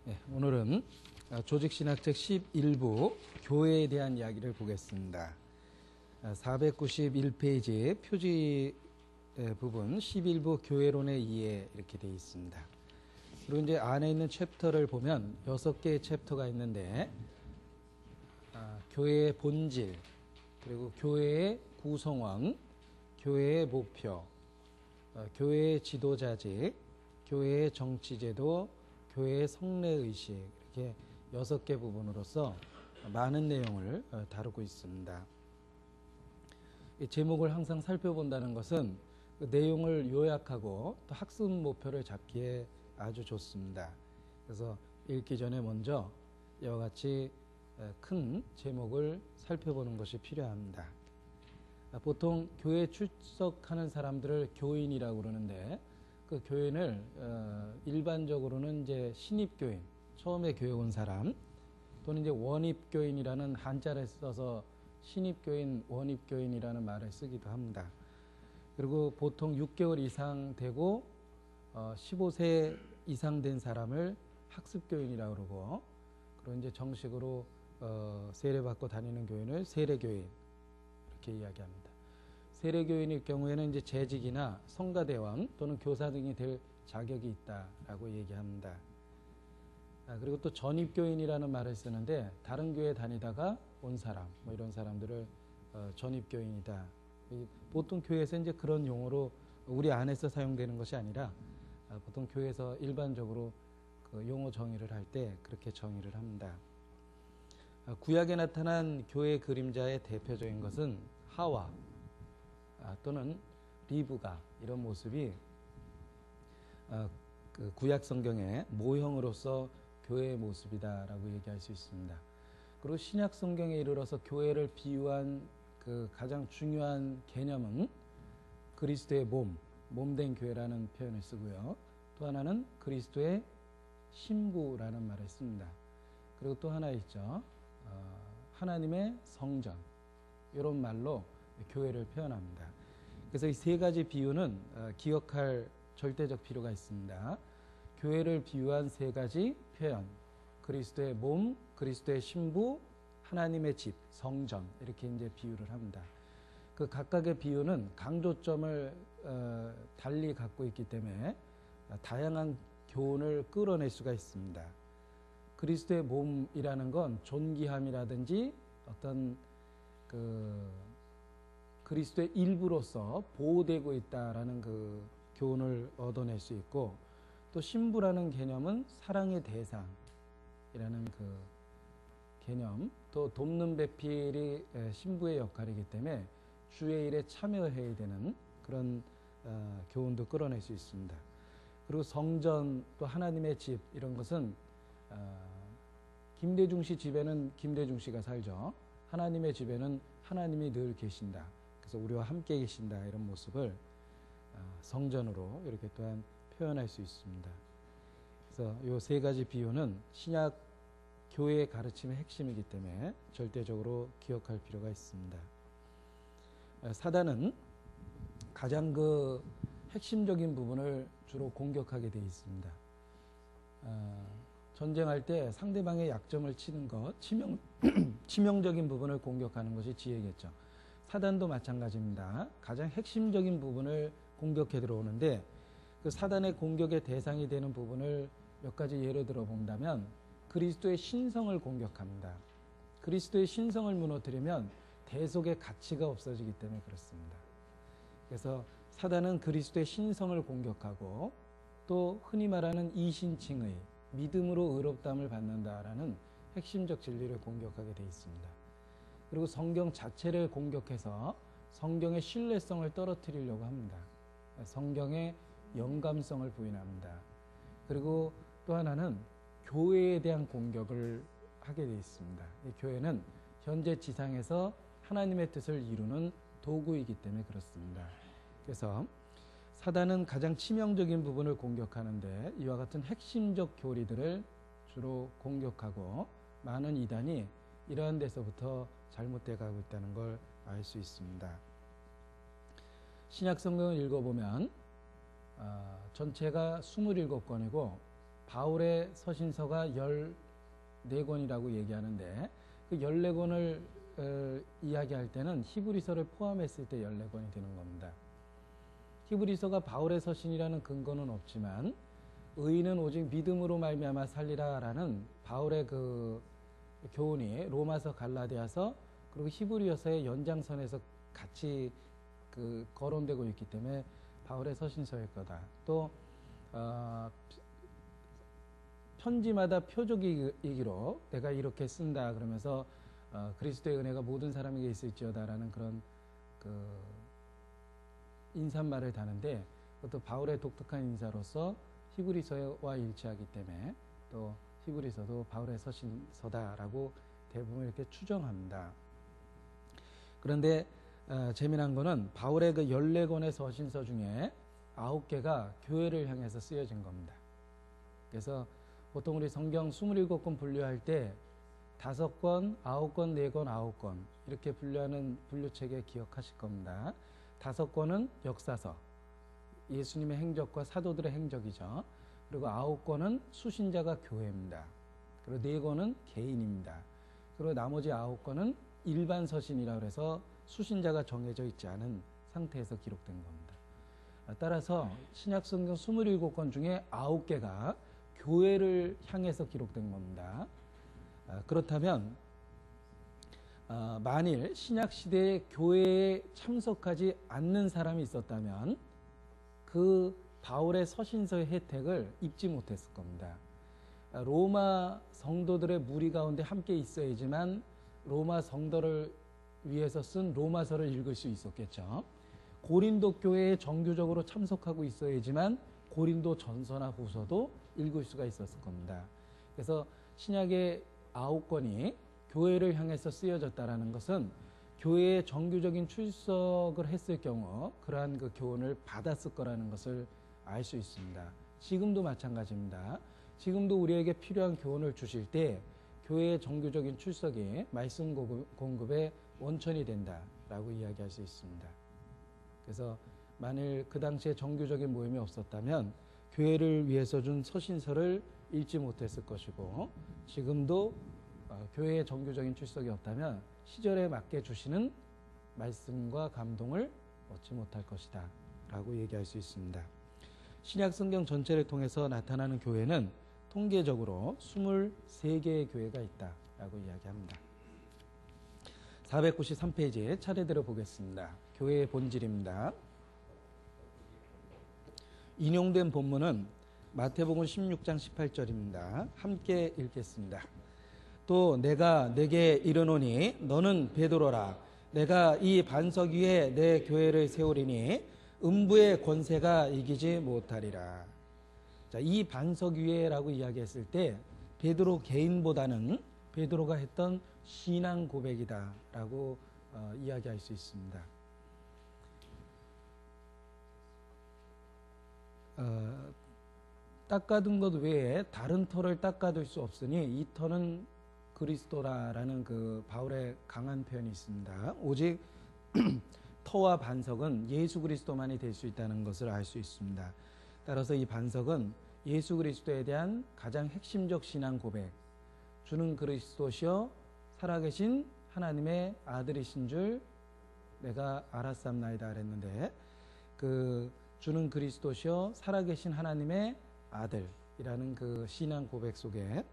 네, 오늘은 조직신학책 11부 교회에 대한 이야기를 보겠습니다. 491페이지 표지 부분 11부 교회론의 이해 이렇게 되어 있습니다. 그리고 이제 안에 있는 챕터를 보면 6개의 챕터가 있는데 교회의 본질, 그리고 교회의 구성원, 교회의 목표, 교회의 지도자직, 교회의 정치제도, 교회의 성례의식, 이렇게 6개 부분으로서 많은 내용을 다루고 있습니다. 이 제목을 항상 살펴본다는 것은 그 내용을 요약하고 또 학습 목표를 잡기에 아주 좋습니다. 그래서 읽기 전에 먼저 이와 같이 큰 제목을 살펴보는 것이 필요합니다. 보통 교회에 출석하는 사람들을 교인이라고 그러는데 그 교인을 일반적으로는 이제 신입교인, 처음에 교회 온 사람, 또는 이제 원입교인이라는 한자를 써서 신입교인, 원입교인이라는 말을 쓰기도 합니다. 그리고 보통 6개월 이상 되고 15세 이상 된 사람을 학습교인이라고 그러고, 그리고 이제 정식으로 세례받고 다니는 교인을 세례교인 이렇게 이야기합니다. 세례교인일 경우에는 이제 재직이나 성가대원 또는 교사 등이 될 자격이 있다라고 얘기합니다. 그리고 또 전입교인이라는 말을 쓰는데 다른 교회 다니다가 온 사람, 뭐 이런 사람들을 전입교인이다. 보통 교회에서 이제 그런 용어로 우리 안에서 사용되는 것이 아니라 보통 교회에서 일반적으로 그 용어 정의를 할 때 그렇게 정의를 합니다. 구약에 나타난 교회 그림자의 대표적인 것은 하와 또는 리브가, 이런 모습이 그 구약 성경의 모형으로서 교회의 모습이다라고 얘기할 수 있습니다. 그리고 신약 성경에 이르러서 교회를 비유한 그 가장 중요한 개념은 그리스도의 몸된 교회라는 표현을 쓰고요. 또 하나는 그리스도의 신부라는 말을 씁니다. 그리고 또 하나 있죠. 하나님의 성전, 이런 말로 교회를 표현합니다. 그래서 이 세 가지 비유는 기억할 절대적 필요가 있습니다. 교회를 비유한 세 가지 표현, 그리스도의 몸, 그리스도의 신부, 하나님의 집, 성전, 이렇게 이제 비유를 합니다. 그 각각의 비유는 강조점을 달리 갖고 있기 때문에 다양한 교훈을 끌어낼 수가 있습니다. 그리스도의 몸이라는 건 존귀함이라든지 어떤 그리스도의 일부로서 보호되고 있다라는 그 교훈을 얻어낼 수 있고, 또 신부라는 개념은 사랑의 대상이라는 그 개념, 또 돕는 배필이 신부의 역할이기 때문에 주의 일에 참여해야 되는 그런 교훈도 끌어낼 수 있습니다. 그리고 성전, 또 하나님의 집, 이런 것은 김대중 씨 집에는 김대중 씨가 살죠. 하나님의 집에는 하나님이 늘 계신다. 그래서 우리와 함께 계신다, 이런 모습을 성전으로 이렇게 또한 표현할 수 있습니다. 그래서 이 세 가지 비유는 신약 교회의 가르침의 핵심이기 때문에 절대적으로 기억할 필요가 있습니다. 사단은 가장 그 핵심적인 부분을 주로 공격하게 되어 있습니다. 전쟁할 때 상대방의 약점을 치는 것, 치명적인 부분을 공격하는 것이 지혜겠죠. 사단도 마찬가지입니다. 가장 핵심적인 부분을 공격해 들어오는데, 그 사단의 공격의 대상이 되는 부분을 몇 가지 예를 들어 본다면 그리스도의 신성을 공격합니다. 그리스도의 신성을 무너뜨리면 대속의 가치가 없어지기 때문에 그렇습니다. 그래서 사단은 그리스도의 신성을 공격하고, 또 흔히 말하는 이신칭의 믿음으로 의롭다함을 받는다라는 핵심적 진리를 공격하게 되어 있습니다. 그리고 성경 자체를 공격해서 성경의 신뢰성을 떨어뜨리려고 합니다. 성경의 영감성을 부인합니다. 그리고 또 하나는 교회에 대한 공격을 하게 되어 있습니다. 이 교회는 현재 지상에서 하나님의 뜻을 이루는 도구이기 때문에 그렇습니다. 그래서 사단은 가장 치명적인 부분을 공격하는데 이와 같은 핵심적 교리들을 주로 공격하고, 많은 이단이 이러한 데서부터 잘못되어 가고 있다는 걸 알 수 있습니다. 신약 성경을 읽어보면 전체가 27권이고 바울의 서신서가 14권이라고 얘기하는데 그 14권을 이야기할 때는 히브리서를 포함했을 때 14권이 되는 겁니다. 히브리서가 바울의 서신이라는 근거는 없지만 의인은 오직 믿음으로 말미암아 살리라라는 바울의 그 교훈이 로마서, 갈라디아서 그리고 히브리서의 연장선에서 같이 그 거론되고 있기 때문에 바울의 서신서일 거다. 또 편지마다 표적이기로 내가 이렇게 쓴다 그러면서 그리스도의 은혜가 모든 사람에게 있을지어다라는 그런 그 인사말을 다는데 그것도 바울의 독특한 인사로서 히브리서와 일치하기 때문에 또 히브리서도 바울의 서신서다라고 대부분 이렇게 추정합니다. 그런데 재미난 거는 바울의 그 14권의 서신서 중에 9개가 교회를 향해서 쓰여진 겁니다. 그래서 보통 우리 성경 27권 분류할 때 5권, 9권, 4권, 9권 이렇게 분류하는 분류체계 기억하실 겁니다. 5권은 역사서, 예수님의 행적과 사도들의 행적이죠. 그리고 9권은 수신자가 교회입니다. 그리고 4권은 개인입니다. 그리고 나머지 9권은 일반 서신이라고 해서 수신자가 정해져 있지 않은 상태에서 기록된 겁니다. 따라서 신약성경 27권 중에 9개가 교회를 향해서 기록된 겁니다. 그렇다면 만일 신약시대에 교회에 참석하지 않는 사람이 있었다면 그 바울의 서신서의 혜택을 입지 못했을 겁니다. 로마 성도들의 무리 가운데 함께 있어야지만 로마 성도를 위해서 쓴 로마서를 읽을 수 있었겠죠. 고린도 교회에 정규적으로 참석하고 있어야지만 고린도 전서나 후서도 읽을 수가 있었을 겁니다. 그래서 신약의 9권이 교회를 향해서 쓰여졌다는 것은 교회에 정규적인 출석을 했을 경우 그러한 그 교훈을 받았을 거라는 것을 알 수 있습니다. 지금도 마찬가지입니다. 지금도 우리에게 필요한 교훈을 주실 때 교회의 정규적인 출석이 말씀 공급의 원천이 된다라고 이야기할 수 있습니다. 그래서 만일 그 당시에 정규적인 모임이 없었다면 교회를 위해서 준 서신서를 읽지 못했을 것이고 지금도 교회의 정규적인 출석이 없다면 시절에 맞게 주시는 말씀과 감동을 얻지 못할 것이다 라고 얘기할 수 있습니다. 신약 성경 전체를 통해서 나타나는 교회는 통계적으로 23개의 교회가 있다라고 이야기합니다. 493페이지에 차례대로 보겠습니다. 교회의 본질입니다. 인용된 본문은 마태복음 16장 18절입니다. 함께 읽겠습니다. 또 내가 내게 이르노니 너는 베드로라. 내가 이 반석 위에 내 교회를 세우리니 음부의 권세가 이기지 못하리라. 자, 이 반석 위에라고 이야기했을 때 베드로 개인보다는 베드로가 했던 신앙 고백이다라고 이야기할 수 있습니다. 닦아둔 것 외에 다른 터를 닦아둘 수 없으니 이 터는 그리스도라라는 그 바울의 강한 표현이 있습니다. 오직 터와 반석은 예수 그리스도만이 될 수 있다는 것을 알 수 있습니다. 따라서 이 반석은 예수 그리스도에 대한 가장 핵심적 신앙 고백, 주는 그리스도시요 살아계신 하나님의 아들이신 줄 내가 알았삼나이다 그랬는데 그 주는 그리스도시요 살아계신 하나님의 아들이라는 그 신앙 고백 속에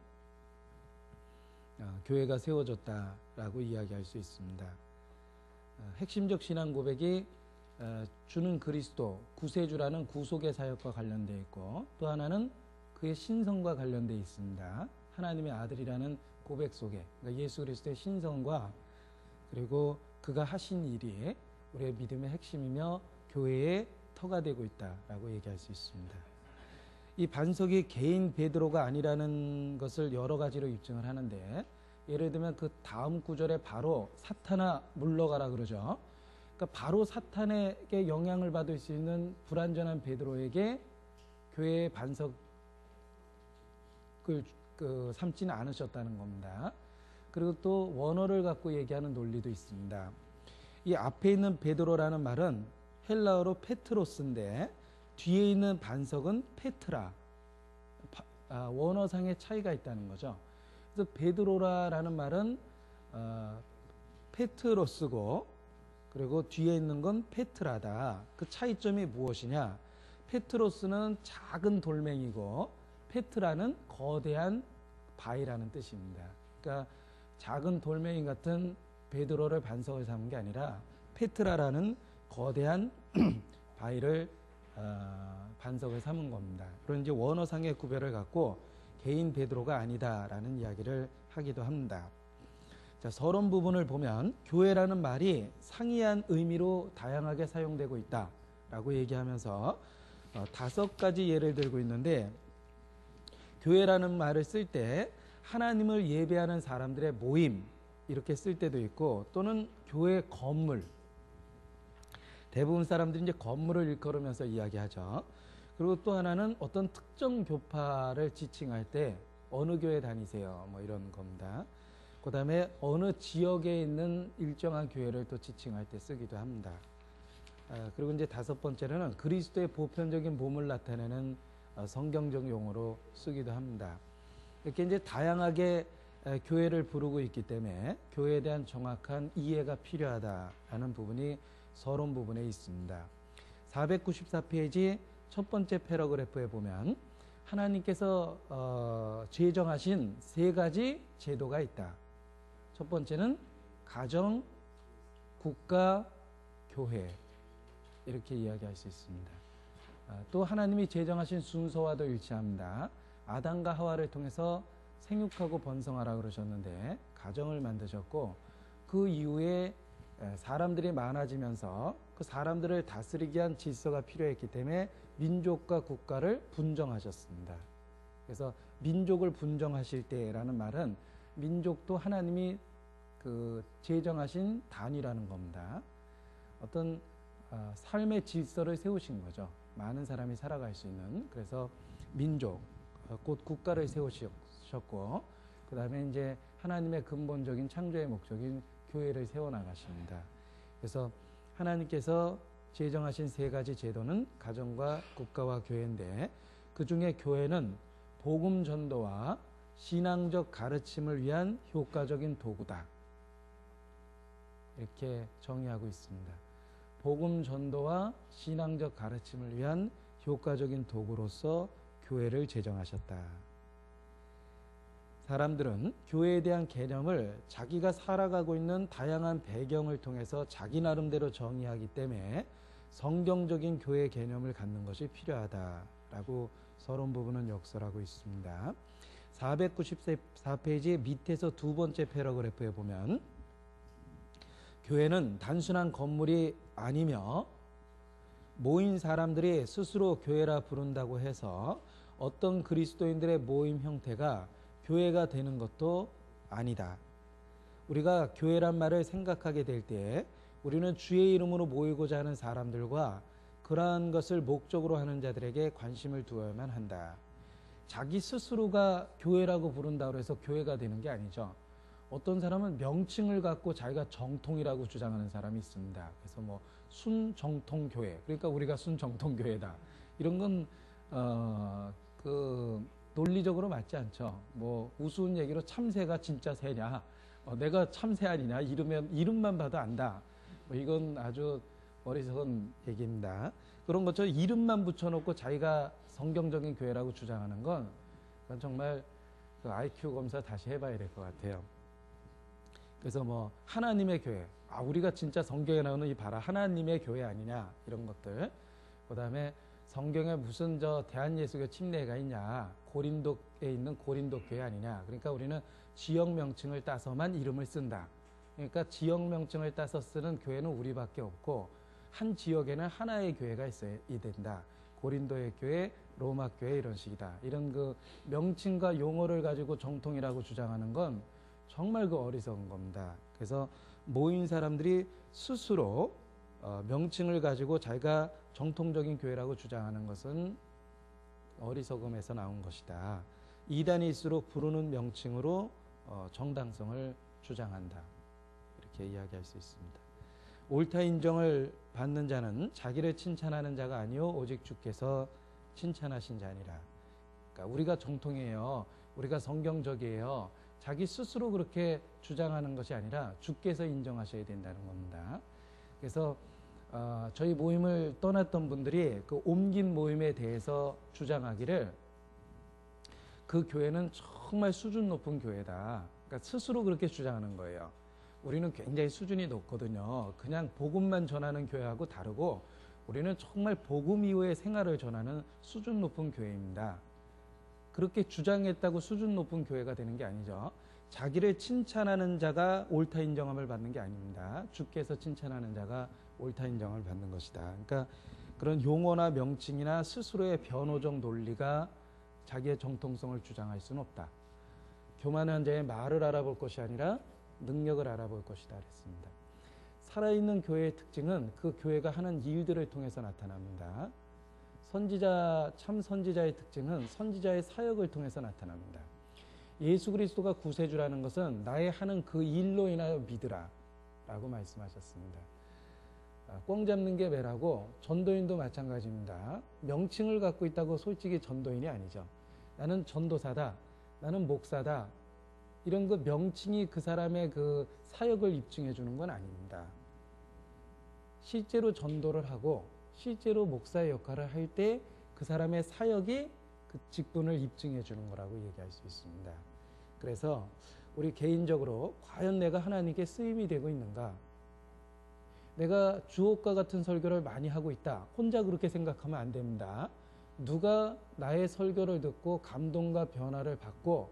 교회가 세워졌다라고 이야기할 수 있습니다. 핵심적 신앙 고백이 주는 그리스도 구세주라는 구속의 사역과 관련되어 있고 또 하나는 그의 신성과 관련되어 있습니다. 하나님의 아들이라는 고백 속에 그러니까 예수 그리스도의 신성과 그리고 그가 하신 일이 우리의 믿음의 핵심이며 교회의 터가 되고 있다라고 얘기할 수 있습니다. 이 반석이 개인 베드로가 아니라는 것을 여러 가지로 입증을 하는데 예를 들면 그 다음 구절에 바로 사탄아 물러가라 그러죠. 그러니까 바로 사탄에게 영향을 받을 수 있는 불완전한 베드로에게 교회의 반석을 삼지는 않으셨다는 겁니다. 그리고 또 원어를 갖고 얘기하는 논리도 있습니다. 이 앞에 있는 베드로라는 말은 헬라어로 페트로스인데 뒤에 있는 반석은 페트라, 원어상의 차이가 있다는 거죠. 그래서 베드로라라는 말은 페트로스고 그리고 뒤에 있는 건 페트라다. 그 차이점이 무엇이냐? 페트로스는 작은 돌멩이고 페트라는 거대한 바위라는 뜻입니다. 그러니까 작은 돌멩이 같은 베드로를 반석을 삼은 게 아니라 페트라라는 거대한 바위를 반석을 삼은 겁니다. 그런 이제 원어상의 구별을 갖고 개인 베드로가 아니다라는 이야기를 하기도 합니다. 자, 서론 부분을 보면 교회라는 말이 상이한 의미로 다양하게 사용되고 있다라고 얘기하면서 5가지 예를 들고 있는데, 교회라는 말을 쓸 때 하나님을 예배하는 사람들의 모임 이렇게 쓸 때도 있고, 또는 교회 건물, 대부분 사람들이 이제 건물을 일컬으면서 이야기하죠. 그리고 또 하나는 어떤 특정 교파를 지칭할 때 어느 교회 다니세요 뭐 이런 겁니다. 그 다음에 어느 지역에 있는 일정한 교회를 또 지칭할 때 쓰기도 합니다. 그리고 이제 5번째로는 그리스도의 보편적인 몸을 나타내는 성경적 용어로 쓰기도 합니다. 이렇게 이제 다양하게 교회를 부르고 있기 때문에 교회에 대한 정확한 이해가 필요하다라는 부분이 서론 부분에 있습니다. 494페이지 첫 번째 패러그래프에 보면 하나님께서 제정하신 3가지 제도가 있다. 첫 번째는 가정, 국가, 교회 이렇게 이야기할 수 있습니다. 또 하나님이 제정하신 순서와도 일치합니다. 아담과 하와를 통해서 생육하고 번성하라 그러셨는데 가정을 만드셨고, 그 이후에 사람들이 많아지면서 그 사람들을 다스리기 위한 질서가 필요했기 때문에 민족과 국가를 분정하셨습니다. 그래서 민족을 분정하실 때라는 말은 민족도 하나님이 제정하신 단위라는 겁니다. 어떤 삶의 질서를 세우신 거죠. 많은 사람이 살아갈 수 있는. 그래서 민족, 곧 국가를 세우셨고, 그 다음에 이제 하나님의 근본적인 창조의 목적인 교회를 세워나가십니다. 그래서 하나님께서 제정하신 3가지 제도는 가정과 국가와 교회인데, 그 중에 교회는 복음 전도와 신앙적 가르침을 위한 효과적인 도구다. 이렇게 정의하고 있습니다. 복음 전도와 신앙적 가르침을 위한 효과적인 도구로서 교회를 제정하셨다. 사람들은 교회에 대한 개념을 자기가 살아가고 있는 다양한 배경을 통해서 자기 나름대로 정의하기 때문에 성경적인 교회 개념을 갖는 것이 필요하다라고 서론 부분은 역설하고 있습니다. 494페이지 밑에서 2번째 패러그래프에 보면 교회는 단순한 건물이 아니며 모인 사람들이 스스로 교회라 부른다고 해서 어떤 그리스도인들의 모임 형태가 교회가 되는 것도 아니다. 우리가 교회란 말을 생각하게 될 때 우리는 주의 이름으로 모이고자 하는 사람들과 그러한 것을 목적으로 하는 자들에게 관심을 두어야만 한다. 자기 스스로가 교회라고 부른다고 해서 교회가 되는 게 아니죠. 어떤 사람은 명칭을 갖고 자기가 정통이라고 주장하는 사람이 있습니다. 그래서 뭐 순정통교회, 그러니까 우리가 순정통교회다. 이런 건 논리적으로 맞지 않죠. 뭐 우스운 얘기로 참새가 진짜 새냐, 내가 참새 아니냐, 이름만 봐도 안다. 뭐 이건 아주 어리석은 얘기입니다. 그런 것처럼 이름만 붙여놓고 자기가 성경적인 교회라고 주장하는 건 그건 정말 IQ 검사 다시 해봐야 될 것 같아요. 그래서 뭐 하나님의 교회, 우리가 진짜 성경에 나오는 이 봐라 하나님의 교회 아니냐, 이런 것들. 그 다음에 성경에 무슨 대한예수교 침례가 있냐, 고린도에 있는 고린도 교회 아니냐. 그러니까 우리는 지역 명칭을 따서만 이름을 쓴다. 그러니까 지역 명칭을 따서 쓰는 교회는 우리밖에 없고 한 지역에는 하나의 교회가 있어야 된다. 고린도의 교회, 로마 교회 이런 식이다. 이런 그 명칭과 용어를 가지고 정통이라고 주장하는 건 정말 어리석은 겁니다. 그래서 모인 사람들이 스스로 명칭을 가지고 자기가 정통적인 교회라고 주장하는 것은 어리석음에서 나온 것이다. 이단일수록 부르는 명칭으로 정당성을 주장한다. 이렇게 이야기할 수 있습니다. 옳다 인정을 받는 자는 자기를 칭찬하는 자가 아니요 오직 주께서 칭찬하신 자니라. 그러니까 우리가 정통이에요. 우리가 성경적이에요. 자기 스스로 그렇게 주장하는 것이 아니라 주께서 인정하셔야 된다는 겁니다. 그래서 저희 모임을 떠났던 분들이 그 옮긴 모임에 대해서 주장하기를 그 교회는 정말 수준 높은 교회다. 그러니까 스스로 그렇게 주장하는 거예요. 우리는 굉장히 수준이 높거든요. 그냥 복음만 전하는 교회하고 다르고 우리는 정말 복음 이후의 생활을 전하는 수준 높은 교회입니다. 그렇게 주장했다고 수준 높은 교회가 되는 게 아니죠. 자기를 칭찬하는 자가 옳다 인정함을 받는 게 아닙니다. 주께서 칭찬하는 자가 옳다 인정을 받는 것이다. 그러니까 그런 용어나 명칭이나 스스로의 변호적 논리가 자기의 정통성을 주장할 수는 없다. 교만한 자의 말을 알아볼 것이 아니라 능력을 알아볼 것이다 그랬습니다. 살아있는 교회의 특징은 그 교회가 하는 일들을 통해서 나타납니다. 참 선지자의 특징은 선지자의 사역을 통해서 나타납니다. 예수 그리스도가 구세주라는 것은 나의 하는 그 일로 인하여 믿으라 라고 말씀하셨습니다. 꽝 잡는 게 매라고 전도인도 마찬가지입니다. 명칭을 갖고 있다고 솔직히 전도인이 아니죠. 나는 전도사다, 나는 목사다, 이런 그 명칭이 그 사람의 그 사역을 입증해 주는 건 아닙니다. 실제로 전도를 하고 실제로 목사의 역할을 할 때 그 사람의 사역이 그 직분을 입증해 주는 거라고 얘기할 수 있습니다. 그래서 우리 개인적으로 과연 내가 하나님께 쓰임이 되고 있는가? 내가 주옥과 같은 설교를 많이 하고 있다. 혼자 그렇게 생각하면 안 됩니다. 누가 나의 설교를 듣고 감동과 변화를 받고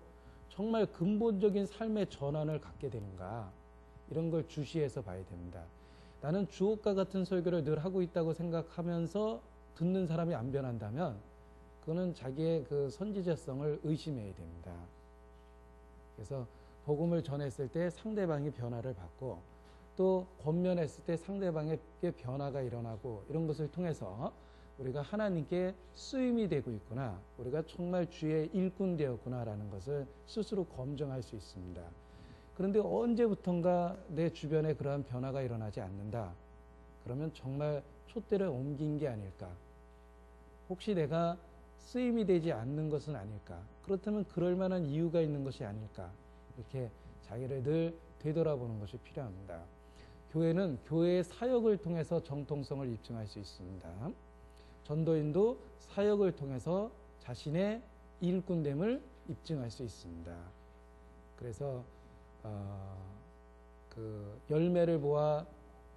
정말 근본적인 삶의 전환을 갖게 되는가? 이런 걸 주시해서 봐야 됩니다. 나는 주옥과 같은 설교를 늘 하고 있다고 생각하면서 듣는 사람이 안 변한다면 그거는 자기의 그 선지자성을 의심해야 됩니다. 그래서 복음을 전했을 때 상대방이 변화를 받고 또 권면했을 때 상대방에게 변화가 일어나고 이런 것을 통해서 우리가 하나님께 쓰임이 되고 있구나, 우리가 정말 주의 일꾼 되었구나라는 것을 스스로 검증할 수 있습니다. 그런데 언제부턴가 내 주변에 그러한 변화가 일어나지 않는다. 그러면 정말 촛대를 옮긴 게 아닐까? 혹시 내가 쓰임이 되지 않는 것은 아닐까? 그렇다면 그럴 만한 이유가 있는 것이 아닐까? 이렇게 자기를 늘 되돌아보는 것이 필요합니다. 교회는 교회의 사역을 통해서 정통성을 입증할 수 있습니다. 전도인도 사역을 통해서 자신의 일꾼됨을 입증할 수 있습니다. 그래서 그 열매를 보아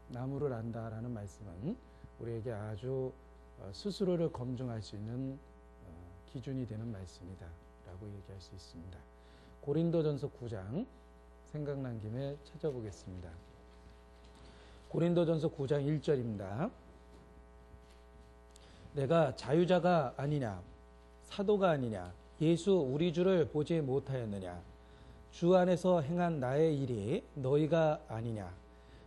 나무를 안다라는 말씀은 우리에게 아주 스스로를 검증할 수 있는 기준이 되는 말씀이다 라고 얘기할 수 있습니다. 고린도전서 9장 생각난 김에 찾아보겠습니다. 고린도전서 9장 1절입니다. 내가 자유자가 아니냐, 사도가 아니냐, 예수 우리 주를 보지 못하였느냐, 주 안에서 행한 나의 일이 너희가 아니냐,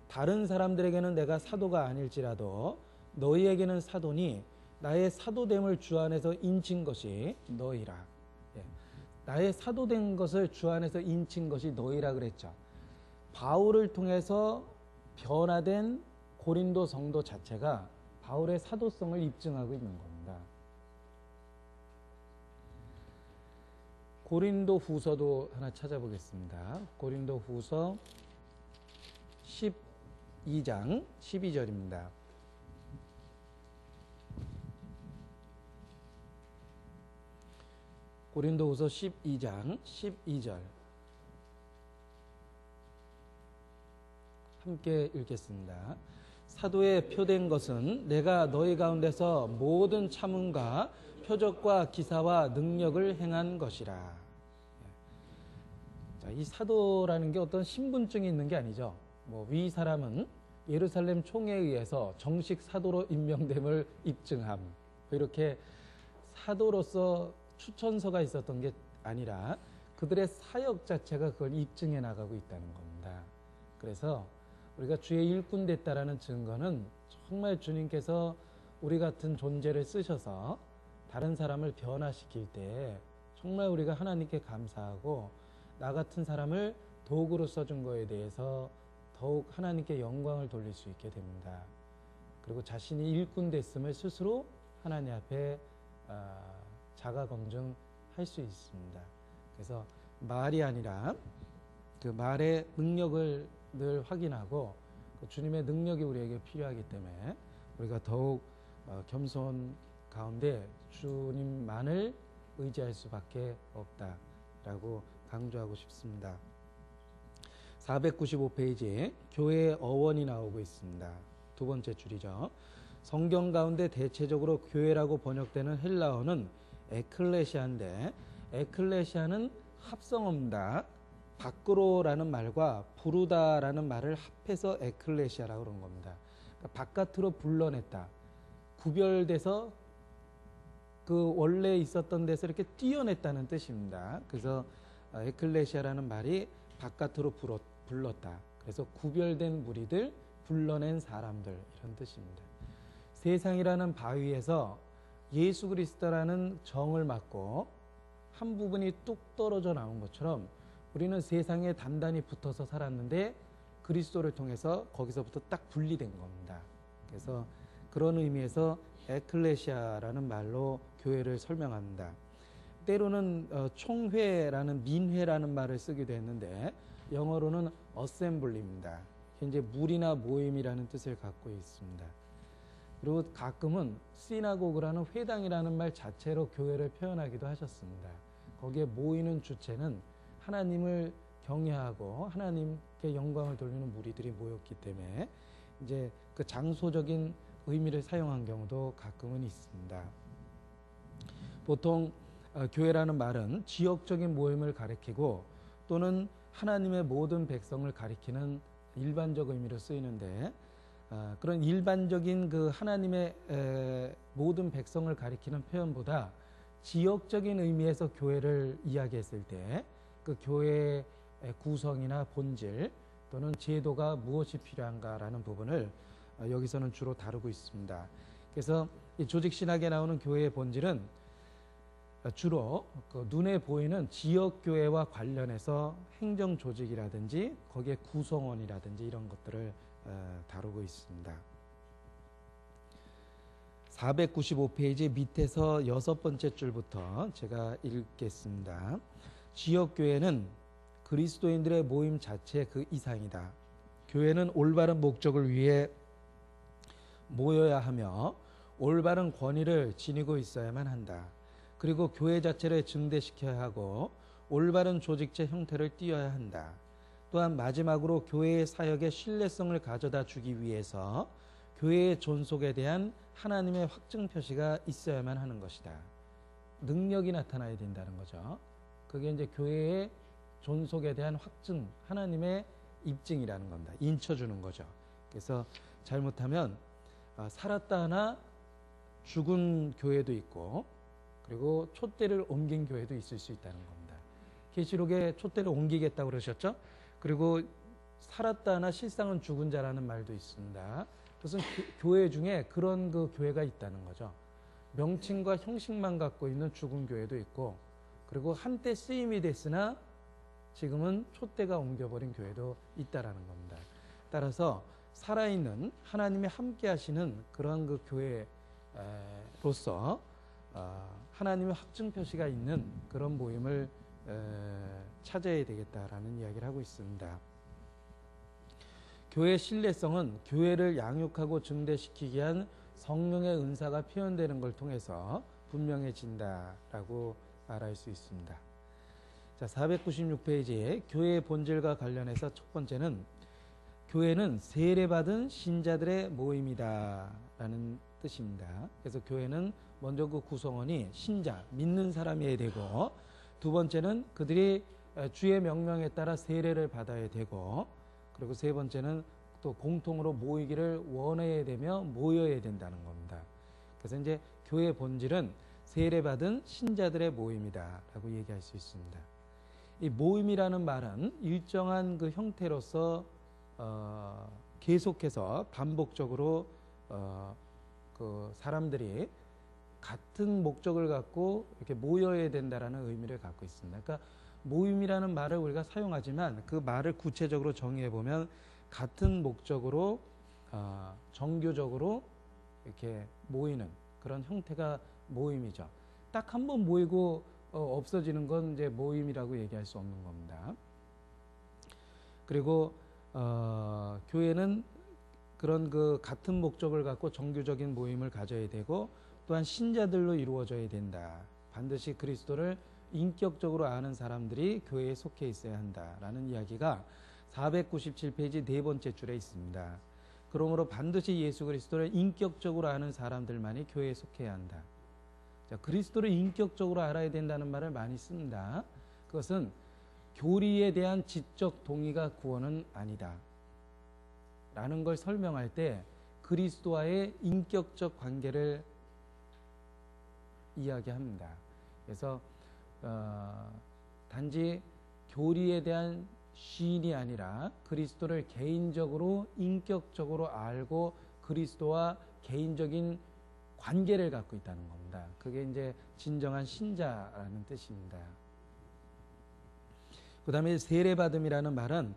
다른 사람들에게는 내가 사도가 아닐지라도 너희에게는 사도니 나의 사도됨을 주 안에서 인친 것이 너희라. 나의 사도된 것을 주 안에서 인친 것이 너희라 그랬죠. 바울을 통해서 변화된 고린도 성도 자체가 바울의 사도성을 입증하고 있는 겁니다. 고린도 후서도 하나 찾아보겠습니다. 고린도 후서 12장 12절입니다. 고린도후서 12장 12절 함께 읽겠습니다. 사도에 표된 것은 내가 너희 가운데서 모든 참음과 표적과 기사와 능력을 행한 것이라. 자, 이 사도라는 게 어떤 신분증이 있는 게 아니죠. 위 사람은 예루살렘 총회에 의해서 정식 사도로 임명됨을 입증함, 이렇게 사도로서 추천서가 있었던 게 아니라 그들의 사역 자체가 그걸 입증해 나가고 있다는 겁니다. 그래서 우리가 주의 일꾼 됐다라는 증거는 정말 주님께서 우리 같은 존재를 쓰셔서 다른 사람을 변화시킬 때 정말 우리가 하나님께 감사하고 나 같은 사람을 도구로 써준 거에 대해서 더욱 하나님께 영광을 돌릴 수 있게 됩니다. 그리고 자신이 일꾼 됐음을 스스로 하나님 앞에 자가 검증할 할 수 있습니다. 그래서 말이 아니라 그 말의 능력을 늘 확인하고 그 주님의 능력이 우리에게 필요하기 때문에 우리가 더욱 겸손 가운데 주님만을 의지할 수밖에 없다라고 강조하고 싶습니다. 495페이지에 교회의 어원이 나오고 있습니다. 두 번째 줄이죠. 성경 가운데 대체적으로 교회라고 번역되는 헬라어는 에클레시아인데, 에클레시아는 합성어입니다. 밖으로라는 말과 부르다라는 말을 합해서 에클레시아라고 그런 겁니다. 그러니까 바깥으로 불러냈다. 구별돼서 그 원래 있었던 데서 이렇게 띄어냈다는 뜻입니다. 그래서 에클레시아라는 말이 바깥으로 불렀다. 그래서 구별된 무리들, 불러낸 사람들, 이런 뜻입니다. 세상이라는 바위에서 예수 그리스도라는 정을 맡고 한 부분이 뚝 떨어져 나온 것처럼 우리는 세상에 단단히 붙어서 살았는데 그리스도를 통해서 거기서부터 딱 분리된 겁니다. 그래서 그런 의미에서 에클레시아라는 말로 교회를 설명합니다. 때로는 총회라는 민회라는 말을 쓰기도 했는데 영어로는 어셈블리입니다. 현재 무리나 모임이라는 뜻을 갖고 있습니다. 그리고 가끔은 시나고그라는 회당이라는 말 자체로 교회를 표현하기도 하셨습니다. 거기에 모이는 주체는 하나님을 경외하고 하나님께 영광을 돌리는 무리들이 모였기 때문에 이제 그 장소적인 의미를 사용한 경우도 가끔은 있습니다. 보통 교회라는 말은 지역적인 모임을 가리키고 또는 하나님의 모든 백성을 가리키는 일반적 의미로 쓰이는데 그런 일반적인 그 하나님의 모든 백성을 가리키는 표현보다 지역적인 의미에서 교회를 이야기했을 때 그 교회의 구성이나 본질 또는 제도가 무엇이 필요한가라는 부분을 여기서는 주로 다루고 있습니다. 그래서 이 조직신학에 나오는 교회의 본질은 주로 그 눈에 보이는 지역교회와 관련해서 행정조직이라든지 거기에 구성원이라든지 이런 것들을 다루고 있습니다. 495페이지 밑에서 6번째 줄부터 제가 읽겠습니다. 지역교회는 그리스도인들의 모임 자체 그 이상이다. 교회는 올바른 목적을 위해 모여야 하며 올바른 권위를 지니고 있어야만 한다. 그리고 교회 자체를 증대시켜야 하고 올바른 조직체 형태를 띄어야 한다. 또한 마지막으로 교회의 사역에 신뢰성을 가져다 주기 위해서 교회의 존속에 대한 하나님의 확증 표시가 있어야만 하는 것이다. 능력이 나타나야 된다는 거죠. 그게 이제 교회의 존속에 대한 확증, 하나님의 입증이라는 겁니다. 인쳐주는 거죠. 그래서 잘못하면 살았다 하나 죽은 교회도 있고 그리고 촛대를 옮긴 교회도 있을 수 있다는 겁니다. 계시록에 촛대를 옮기겠다고 그러셨죠? 그리고 살았다 하나 실상은 죽은 자라는 말도 있습니다. 그것은 교회 중에 그런 그 교회가 있다는 거죠. 명칭과 형식만 갖고 있는 죽은 교회도 있고 그리고 한때 쓰임이 됐으나 지금은 촛대가 옮겨버린 교회도 있다라는 겁니다. 따라서 살아있는 하나님이 함께 하시는 그런 그 교회로서 하나님의 확증 표시가 있는 그런 모임을 찾아야 되겠다라는 이야기를 하고 있습니다. 교회의 신뢰성은 교회를 양육하고 증대시키기 위한 성령의 은사가 표현되는 걸 통해서 분명해진다라고 말할 수 있습니다. 자, 496페이지에 교회의 본질과 관련해서 첫 번째는 교회는 세례받은 신자들의 모임이다 라는 뜻입니다. 그래서 교회는 먼저 그 구성원이 신자, 믿는 사람이어야 되고 두 번째는 그들이 주의 명령에 따라 세례를 받아야 되고 그리고 세 번째는 또 공통으로 모이기를 원해야 되며 모여야 된다는 겁니다. 그래서 이제 교회의 본질은 세례받은 신자들의 모임이다 라고 얘기할 수 있습니다. 이 모임이라는 말은 일정한 그 형태로서 계속해서 반복적으로 그 사람들이 같은 목적을 갖고 이렇게 모여야 된다라는 의미를 갖고 있습니다. 그러니까 모임이라는 말을 우리가 사용하지만 그 말을 구체적으로 정의해 보면 같은 목적으로 정교적으로 이렇게 모이는 그런 형태가 모임이죠. 딱 한 번 모이고 없어지는 건 이제 모임이라고 얘기할 수 없는 겁니다. 그리고 교회는 그런 그 같은 목적을 갖고 정규적인 모임을 가져야 되고 또한 신자들로 이루어져야 된다. 반드시 그리스도를 인격적으로 아는 사람들이 교회에 속해 있어야 한다라는 이야기가 497페이지 네 번째 줄에 있습니다. 그러므로 반드시 예수 그리스도를 인격적으로 아는 사람들만이 교회에 속해야 한다. 자, 그리스도를 인격적으로 알아야 된다는 말을 많이 씁니다. 그것은 교리에 대한 지적 동의가 구원은 아니다 라는 걸 설명할 때 그리스도와의 인격적 관계를 이야기합니다. 그래서 단지 교리에 대한 시인이 아니라 그리스도를 개인적으로 인격적으로 알고 그리스도와 개인적인 관계를 갖고 있다는 겁니다. 그게 이제 진정한 신자라는 뜻입니다. 그 다음에 세례받음이라는 말은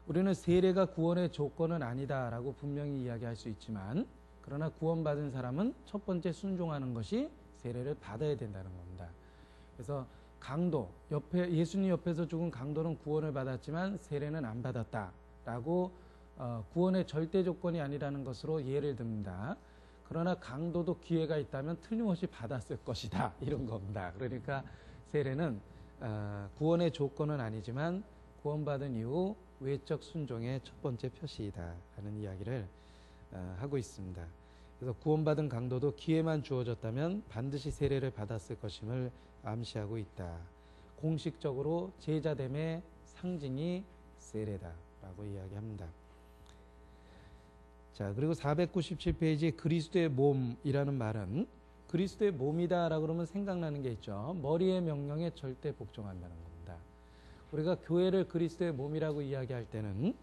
우리는 세례가 구원의 조건은 아니다라고 분명히 이야기할 수 있지만 그러나 구원받은 사람은 첫 번째 순종하는 것이 세례를 받아야 된다는 겁니다. 그래서 강도, 예수님 옆에서 죽은 강도는 구원을 받았지만 세례는 안 받았다라고 구원의 절대 조건이 아니라는 것으로 예를 듭니다. 그러나 강도도 기회가 있다면 틀림없이 받았을 것이다 이런 겁니다. 그러니까 세례는 구원의 조건은 아니지만 구원받은 이후 외적 순종의 첫 번째 표시이다 라는 이야기를 하고 있습니다. 그래서 구원받은 강도도 기회만 주어졌다면 반드시 세례를 받았을 것임을 암시하고 있다. 공식적으로 제자됨의 상징이 세례다라고 이야기합니다. 자, 그리고 497페이지 그리스도의 몸이라는 말은 그리스도의 몸이다라고 그러면 생각나는 게 있죠. 머리의 명령에 절대 복종한다는 겁니다. 우리가 교회를 그리스도의 몸이라고 이야기할 때는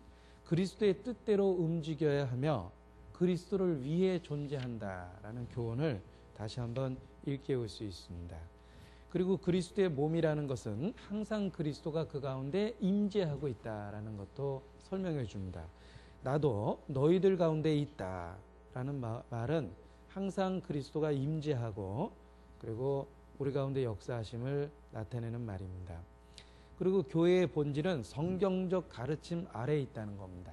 그리스도의 뜻대로 움직여야 하며 그리스도를 위해 존재한다라는 교훈을 다시 한번 일깨울 수 있습니다. 그리고 그리스도의 몸이라는 것은 항상 그리스도가 그 가운데 임재하고 있다라는 것도 설명해 줍니다. 나도 너희들 가운데 있다라는 말은 항상 그리스도가 임재하고 그리고 우리 가운데 역사하심을 나타내는 말입니다. 그리고 교회의 본질은 성경적 가르침 아래에 있다는 겁니다.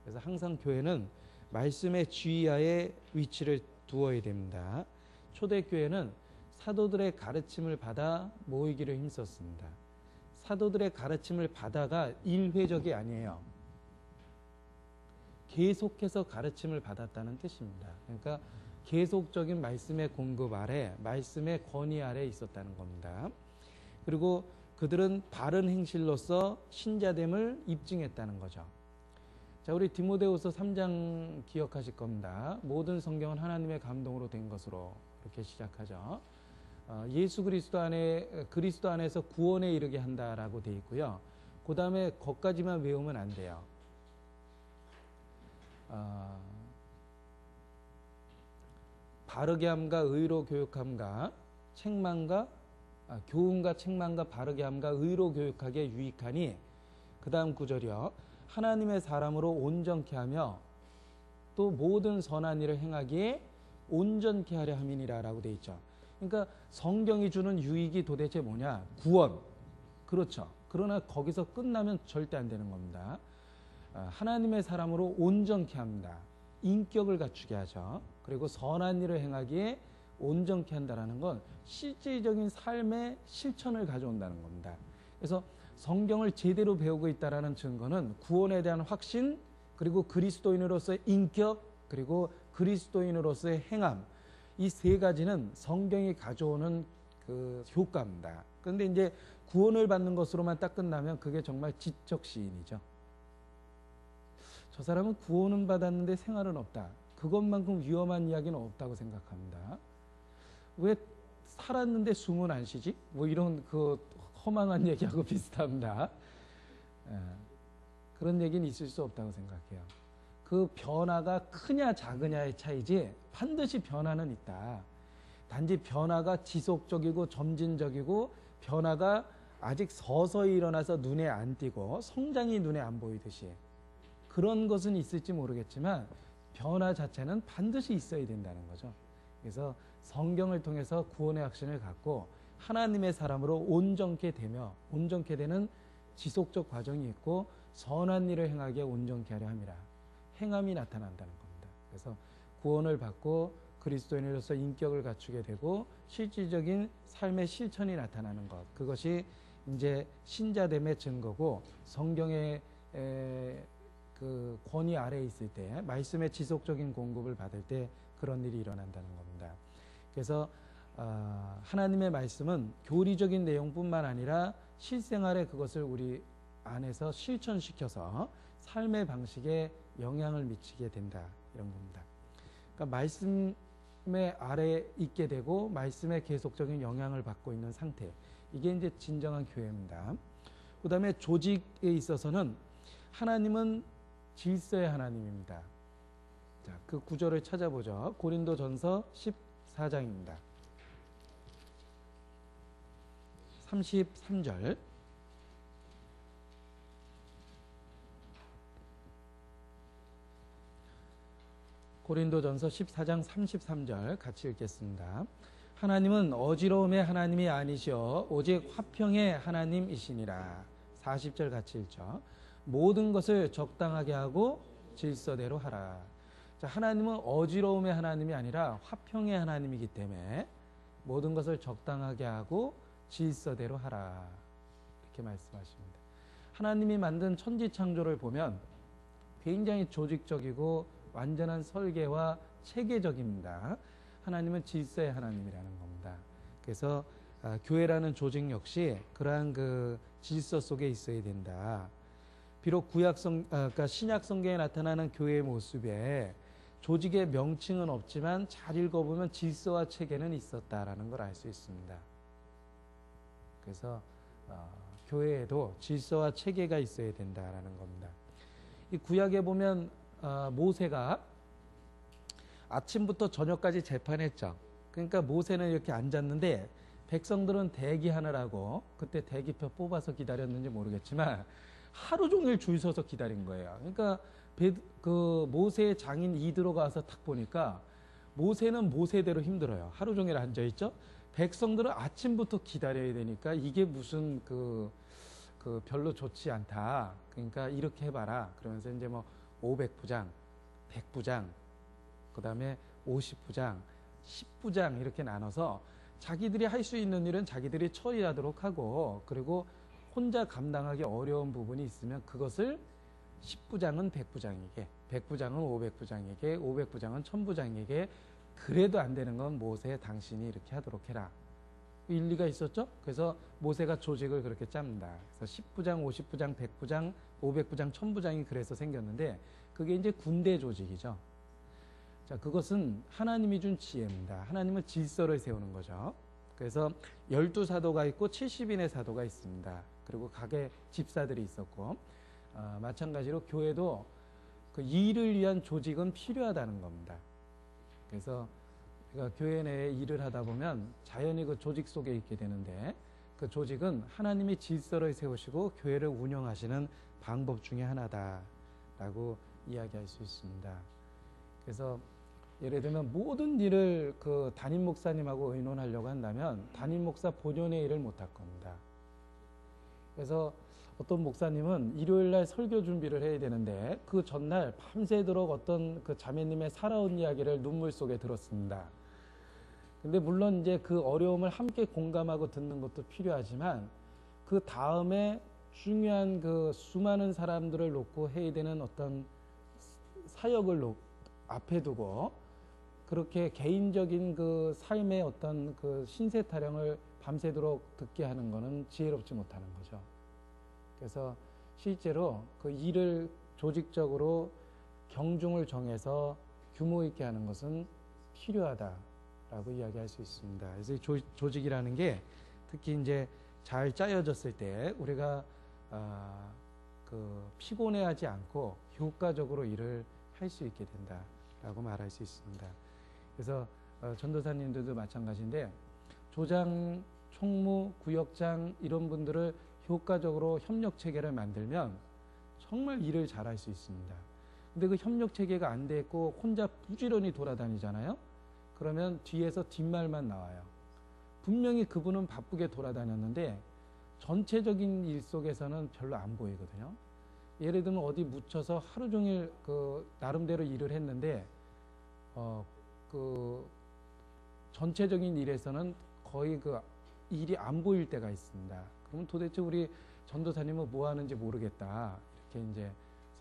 그래서 항상 교회는 말씀의 지휘하에 위치를 두어야 됩니다. 초대교회는 사도들의 가르침을 받아 모이기를 힘썼습니다. 사도들의 가르침을 받아가 일회적이 아니에요. 계속해서 가르침을 받았다는 뜻입니다. 그러니까 계속적인 말씀의 공급 아래, 말씀의 권위 아래 있었다는 겁니다. 그리고 그들은 바른 행실로서 신자됨을 입증했다는 거죠. 자, 우리 디모데후서 3장 기억하실 겁니다. 모든 성경은 하나님의 감동으로 된 것으로 이렇게 시작하죠. 예수 그리스도 안에서 구원에 이르게 한다라고 되어 있고요. 그 다음에 거기까지만 외우면 안 돼요. 바르게 함과 의로 교육함과 교훈과 책망과 바르게 함과 의로 교육하기에 유익하니 그 다음 구절이요. 하나님의 사람으로 온전케 하며 또 모든 선한 일을 행하기에 온전케 하려 함이니라 라고 되어 있죠. 그러니까 성경이 주는 유익이 도대체 뭐냐? 구원. 그렇죠. 그러나 거기서 끝나면 절대 안 되는 겁니다. 하나님의 사람으로 온전케 합니다. 인격을 갖추게 하죠. 그리고 선한 일을 행하기에 온전케 한다는 건 실질적인 삶의 실천을 가져온다는 겁니다. 그래서 성경을 제대로 배우고 있다는 증거는 구원에 대한 확신, 그리고 그리스도인으로서의 인격, 그리고 그리스도인으로서의 행함, 이 세 가지는 성경이 가져오는 그 효과입니다. 그런데 이제 구원을 받는 것으로만 딱 끝나면 그게 정말 지적 시인이죠. 저 사람은 구원은 받았는데 생활은 없다. 그것만큼 위험한 이야기는 없다고 생각합니다. 왜 살았는데 숨은 안 쉬지? 뭐 이런 그 허망한 얘기하고 비슷합니다. 그런 얘기는 있을 수 없다고 생각해요. 그 변화가 크냐 작으냐의 차이지 반드시 변화는 있다. 단지 변화가 지속적이고 점진적이고 변화가 아직 서서히 일어나서 눈에 안 띄고 성장이 눈에 안 보이듯이 그런 것은 있을지 모르겠지만 변화 자체는 반드시 있어야 된다는 거죠. 그래서 성경을 통해서 구원의 확신을 갖고 하나님의 사람으로 온전케 되며 온전케 되는 지속적 과정이 있고 선한 일을 행하게 온전케 하려 함이라. 행함이 나타난다는 겁니다. 그래서 구원을 받고 그리스도인으로서 인격을 갖추게 되고 실질적인 삶의 실천이 나타나는 것, 그것이 이제 신자됨의 증거고 성경의 그 권위 아래에 있을 때 말씀의 지속적인 공급을 받을 때 그런 일이 일어난다는 겁니다. 그래서 하나님의 말씀은 교리적인 내용뿐만 아니라 실생활에 그것을 우리 안에서 실천시켜서 삶의 방식에 영향을 미치게 된다, 이런 겁니다. 그러니까 말씀의 아래에 있게 되고 말씀에 계속적인 영향을 받고 있는 상태, 이게 이제 진정한 교회입니다. 그 다음에 조직에 있어서는 하나님은 질서의 하나님입니다. 자, 그 구절을 찾아보죠. 고린도전서 14장입니다. 33절. 고린도전서 14장 33절 같이 읽겠습니다. 하나님은 어지러움의 하나님이 아니시오 오직 화평의 하나님이시니라. 40절 같이 읽죠. 모든 것을 적당하게 하고 질서대로 하라. 자, 하나님은 어지러움의 하나님이 아니라 화평의 하나님이기 때문에 모든 것을 적당하게 하고 질서대로 하라, 이렇게 말씀하십니다. 하나님이 만든 천지창조를 보면 굉장히 조직적이고 완전한 설계와 체계적입니다. 하나님은 질서의 하나님이라는 겁니다. 그래서 교회라는 조직 역시 그러한 그 질서 속에 있어야 된다. 비록 그러니까 신약 성경에 나타나는 교회의 모습에 조직의 명칭은 없지만 잘 읽어보면 질서와 체계는 있었다라는 걸 알 수 있습니다. 그래서 교회에도 질서와 체계가 있어야 된다라는 겁니다. 이 구약에 보면 모세가 아침부터 저녁까지 재판했죠. 그러니까 모세는 이렇게 앉았는데 백성들은 대기하느라고 그때 대기표 뽑아서 기다렸는지 모르겠지만 하루 종일 줄 서서 기다린 거예요. 그러니까 그 모세의 장인 이드로가 와서 딱 보니까 모세는 모세대로 힘들어요. 하루 종일 앉아있죠. 백성들은 아침부터 기다려야 되니까 이게 무슨 그 별로 좋지 않다. 그러니까 이렇게 해봐라. 그러면서 이제 뭐 500부장, 100부장, 그 다음에 50부장, 10부장 이렇게 나눠서 자기들이 할 수 있는 일은 자기들이 처리하도록 하고, 그리고 혼자 감당하기 어려운 부분이 있으면 그것을 10부장은 100부장에게, 100부장은 500부장에게, 500부장은 1000부장에게, 그래도 안 되는 건 모세 당신이 이렇게 하도록 해라. 일리가 있었죠? 그래서 모세가 조직을 그렇게 짭니다. 그래서 10부장, 50부장, 100부장, 500부장, 1000부장이 그래서 생겼는데 그게 이제 군대 조직이죠. 자, 그것은 하나님이 준 지혜입니다. 하나님은 질서를 세우는 거죠. 그래서 12사도가 있고 70인의 사도가 있습니다. 그리고 각의 집사들이 있었고, 마찬가지로 교회도 그 일을 위한 조직은 필요하다는 겁니다. 그래서 우리가 교회 내에 일을 하다 보면 자연히 그 조직 속에 있게 되는데, 그 조직은 하나님이 질서를 세우시고 교회를 운영하시는 방법 중에 하나다라고 이야기할 수 있습니다. 그래서 예를 들면 모든 일을 그 담임 목사님하고 의논하려고 한다면 담임 목사 본연의 일을 못할 겁니다. 그래서 어떤 목사님은 일요일 날 설교 준비를 해야 되는데 그 전날 밤새도록 어떤 그 자매님의 살아온 이야기를 눈물 속에 들었습니다. 근데 물론 이제 그 어려움을 함께 공감하고 듣는 것도 필요하지만 그 다음에 중요한 그 수많은 사람들을 놓고 해야 되는 어떤 사역을 앞에 두고 그렇게 개인적인 그 삶의 어떤 그 신세 타령을 밤새도록 듣게 하는 것은 지혜롭지 못하는 거죠. 그래서 실제로 그 일을 조직적으로 경중을 정해서 규모 있게 하는 것은 필요하다라고 이야기할 수 있습니다. 그래서 조직이라는 게 특히 이제 잘 짜여졌을 때 우리가 그 피곤해하지 않고 효과적으로 일을 할 수 있게 된다라고 말할 수 있습니다. 그래서 전도사님들도 마찬가지인데 조장, 총무, 구역장 이런 분들을 효과적으로 협력 체계를 만들면 정말 일을 잘할 수 있습니다. 근데 그 협력 체계가 안 돼 있고 혼자 부지런히 돌아다니잖아요. 그러면 뒤에서 뒷말만 나와요. 분명히 그분은 바쁘게 돌아다녔는데 전체적인 일 속에서는 별로 안 보이거든요. 예를 들면 어디 묻혀서 하루 종일 그 나름대로 일을 했는데 그 전체적인 일에서는 거의 그 일이 안 보일 때가 있습니다. 그러면 도대체 우리 전도사님은 뭐 하는지 모르겠다, 이렇게 이제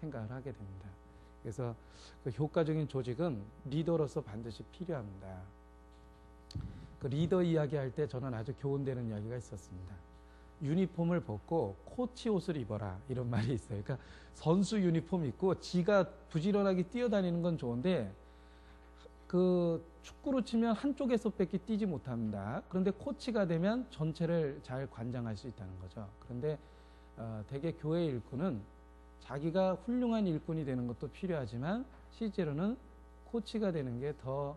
생각을 하게 됩니다. 그래서 그 효과적인 조직은 리더로서 반드시 필요합니다. 그 리더 이야기할 때 저는 아주 교훈되는 이야기가 있었습니다. 유니폼을 벗고 코치 옷을 입어라, 이런 말이 있어요. 그러니까 선수 유니폼 입고 지가 부지런하게 뛰어다니는 건 좋은데 그 축구로 치면 한쪽에서밖에 뛰지 못합니다. 그런데 코치가 되면 전체를 잘 관장할 수 있다는 거죠. 그런데 대개 교회 일꾼은 자기가 훌륭한 일꾼이 되는 것도 필요하지만 실제로는 코치가 되는 게 더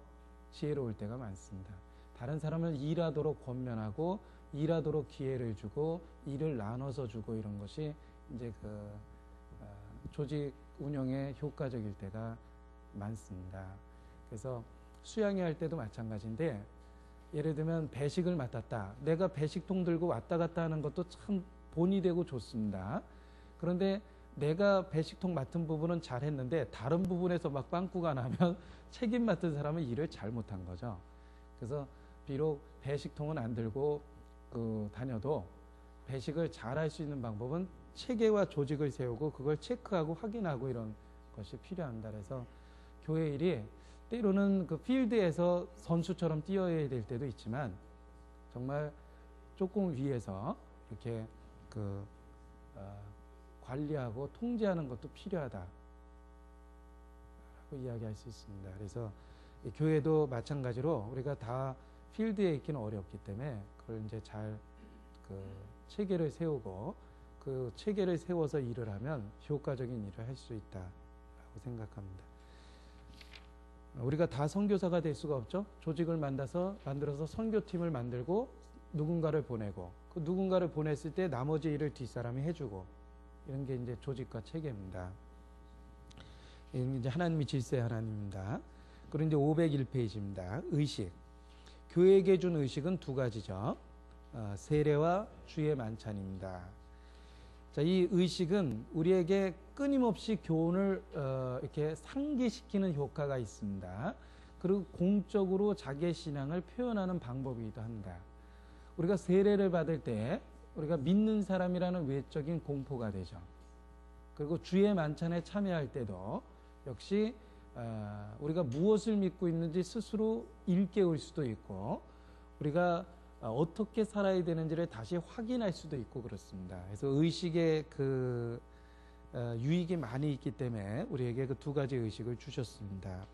지혜로울 때가 많습니다. 다른 사람을 일하도록 권면하고 일하도록 기회를 주고 일을 나눠서 주고, 이런 것이 이제 그 조직 운영에 효과적일 때가 많습니다. 그래서 수양회 할 때도 마찬가지인데, 예를 들면 배식을 맡았다. 내가 배식통 들고 왔다 갔다 하는 것도 참 본이 되고 좋습니다. 그런데 내가 배식통 맡은 부분은 잘했는데 다른 부분에서 막 빵꾸가 나면 책임 맡은 사람은 일을 잘못한 거죠. 그래서 비록 배식통은 안 들고 다녀도 배식을 잘할 수 있는 방법은 체계와 조직을 세우고 그걸 체크하고 확인하고, 이런 것이 필요합니다. 그래서 교회 일이 때로는 그 필드에서 선수처럼 뛰어야 될 때도 있지만 정말 조금 위에서 이렇게 관리하고 통제하는 것도 필요하다라고 이야기할 수 있습니다. 그래서 교회도 마찬가지로 우리가 다 필드에 있기는 어렵기 때문에 그걸 이제 잘 체계를 세우고 그 체계를 세워서 일을 하면 효과적인 일을 할 수 있다라고 생각합니다. 우리가 다 선교사가 될 수가 없죠. 조직을 만들어서 선교팀을 만들고 누군가를 보내고, 그 누군가를 보냈을 때 나머지 일을 뒷사람이 해주고, 이런 게 이제 조직과 체계입니다. 이제 하나님이 질서의 하나님입니다. 그리고 이제 501페이지입니다. 의식. 교회에게 준 의식은 두 가지죠. 세례와 주의 만찬입니다. 자, 이 의식은 우리에게 끊임없이 교훈을 이렇게 상기시키는 효과가 있습니다. 그리고 공적으로 자기의 신앙을 표현하는 방법이기도 합니다. 우리가 세례를 받을 때 우리가 믿는 사람이라는 외적인 공포가 되죠. 그리고 주의 만찬에 참여할 때도 역시 우리가 무엇을 믿고 있는지 스스로 일깨울 수도 있고, 우리가 어떻게 살아야 되는지를 다시 확인할 수도 있고 그렇습니다. 그래서 의식의 유익이 많이 있기 때문에 우리에게 그 두 가지 의식을 주셨습니다.